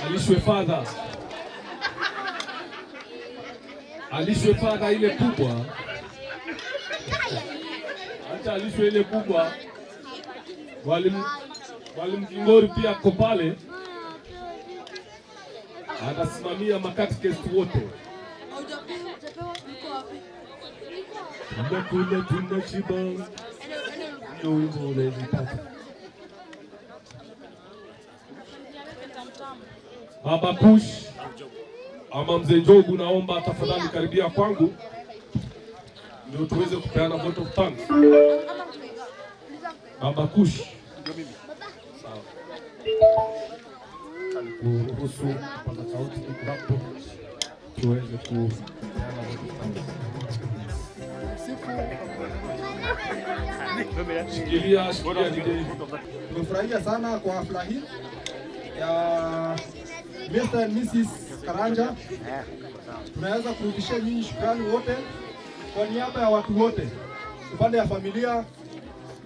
Alishwe Father. Alishwe Father ile kubwa. Acha alishwe ile kubwa. Walimu Kingori pia ako pale. Anasimamia makatekesti wote. Tunda chiba. Baba Kush ama Mzee Njogu, naomba tafadhali karibia kwangu ndio tuweze kupeana vote of thanks. Baba Kush, sawa, kuruhusu kupata sauti hapo tuweze kupeana vote of thanks. Shikilia DJ. Tumefurahia sana kwa hafla hii ya Mr. and Mrs. Karanja. Tunaweza kurudishia nyinyi shukrani wote kwa niaba ya watu wote, upande ya familia,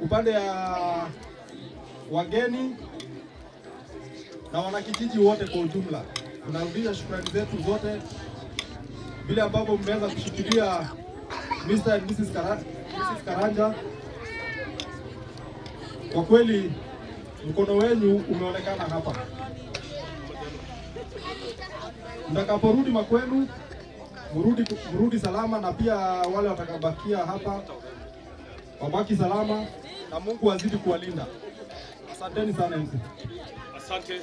upande ya wageni na wanakijiji wote kwa ujumla. Tunarudisha shukrani zetu zote vile ambavyo mmeweza kushikilia Mr. and Mrs. Karanja. Kwa kweli mkono wenu umeonekana hapa. Mtakaporudi makwenu, mrudi salama, na pia wale watakabakia hapa wabaki salama, na Mungu azidi kuwalinda. Asanteni sana MC. Asante.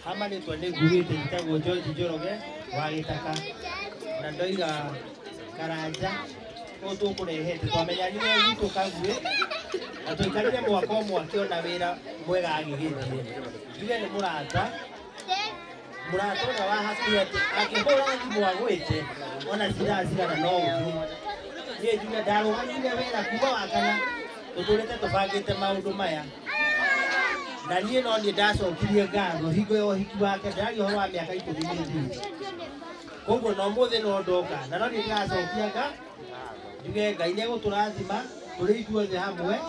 Hama ni tuone gurite nitago George Njoroge wagitaka na ndoiga Karanja ko tukurehete twamenyanire gwitũ Kagwe na tũikarire mwaka ũmwe akĩona wĩra mwega agĩgĩthiĩ. Njuge nĩ mũrata ũrĩa wa hakuhĩ atĩ angĩhũra thimũ agwĩte ona ciracigana no ũthiĩ. Niĩ njuge ndarũgamire wĩra kuma wakana tũtũrĩte tũbangĩte maũndũ maya, na niĩ no niĩ ndacokirie ngatho hingo ya ũhiki wake. Ndarĩ ũhoro wa mĩaka 12. Koguo no mũthĩ no ndoka na no niĩ ndĩracokia nga njuge Ngai nĩegũtũrathima tũrĩ ithuothe hamwe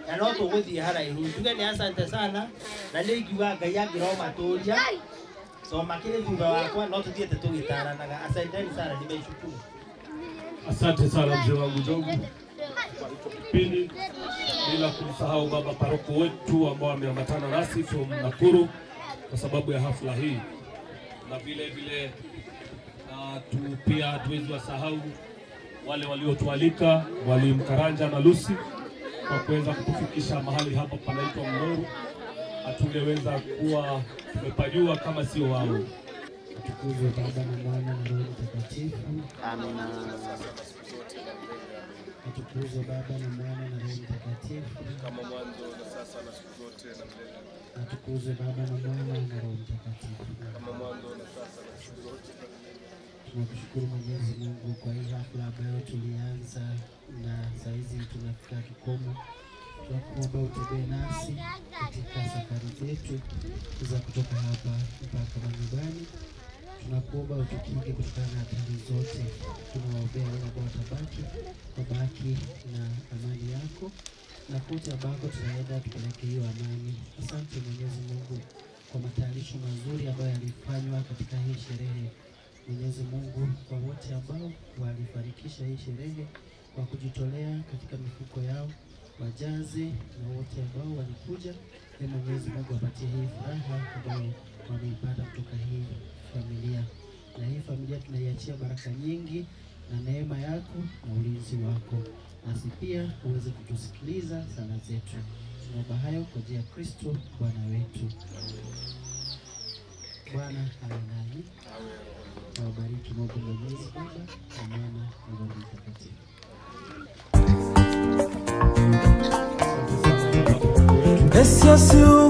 na no tũgũthiĩ haraihu. Njuge nĩ asante sana, na nĩ ingiuga Ngai angĩromatũria so makĩrĩ thutha wakwa no tũthiĩte tũgĩtaranaga. Asanteni sana, nimeshukuru. Asante sana mzee wangu Njogu kwa hicho kipindi, bila kumsahau baba paroko wetu ambao wameambatana nasi from Nakuru kwa sababu ya hafla hii, na vile vile pia hatuwezi wasahau wale waliotualika, Mwalimu Karanja na Lucy kwa kuweza kutufikisha mahali hapa panaitwa Mnoru. Hatungeweza kuwa tumepajua kama sio wao. Atukuzwe Baba na Mwana na Roho Mtakatifu. Amina. Atukuzwe Baba na Mwana na Roho Mtakatifu. Kama mwanzo na sasa na siku zote na milele. Atukuzwe Baba na Mwana na Roho Mtakatifu. Kama mwanzo na sasa na siku zote na milele. Tunakushukuru Mwenyezi Mungu kwa hii hafla ambayo tulianza na saizi tunafika kikomo. Tunakuomba utembee nasi katika safari zetu za kutoka hapa mpaka manyumbani. Tunakuomba utukinge kutokana na hatari zote. Tunawaombea wale ambao wabaki na amani yako, na kote ambako tunaenda tupeleke hiyo amani. Asante Mwenyezi Mungu kwa matayarisho mazuri ambayo yalifanywa katika hii sherehe. Mwenyezi Mungu, kwa wote ambao walifanikisha hii sherehe kwa kujitolea katika mifuko yao, wajaze, na wote ambao walikuja, Mwenyezi Mungu apatie hii furaha ambayo wameipata kutoka hii familia. Na hii familia tunaiachia baraka nyingi na neema yako na ulinzi wako, nasi pia uweze kutusikiliza sala zetu. Tunaomba hayo kwa njia ya Kristo Bwana wetu. Bwana awe nanyi. Awabariki Mungu Mwenyezi, Baba na Mwana na Roho Mtakatifu. Esse é o seu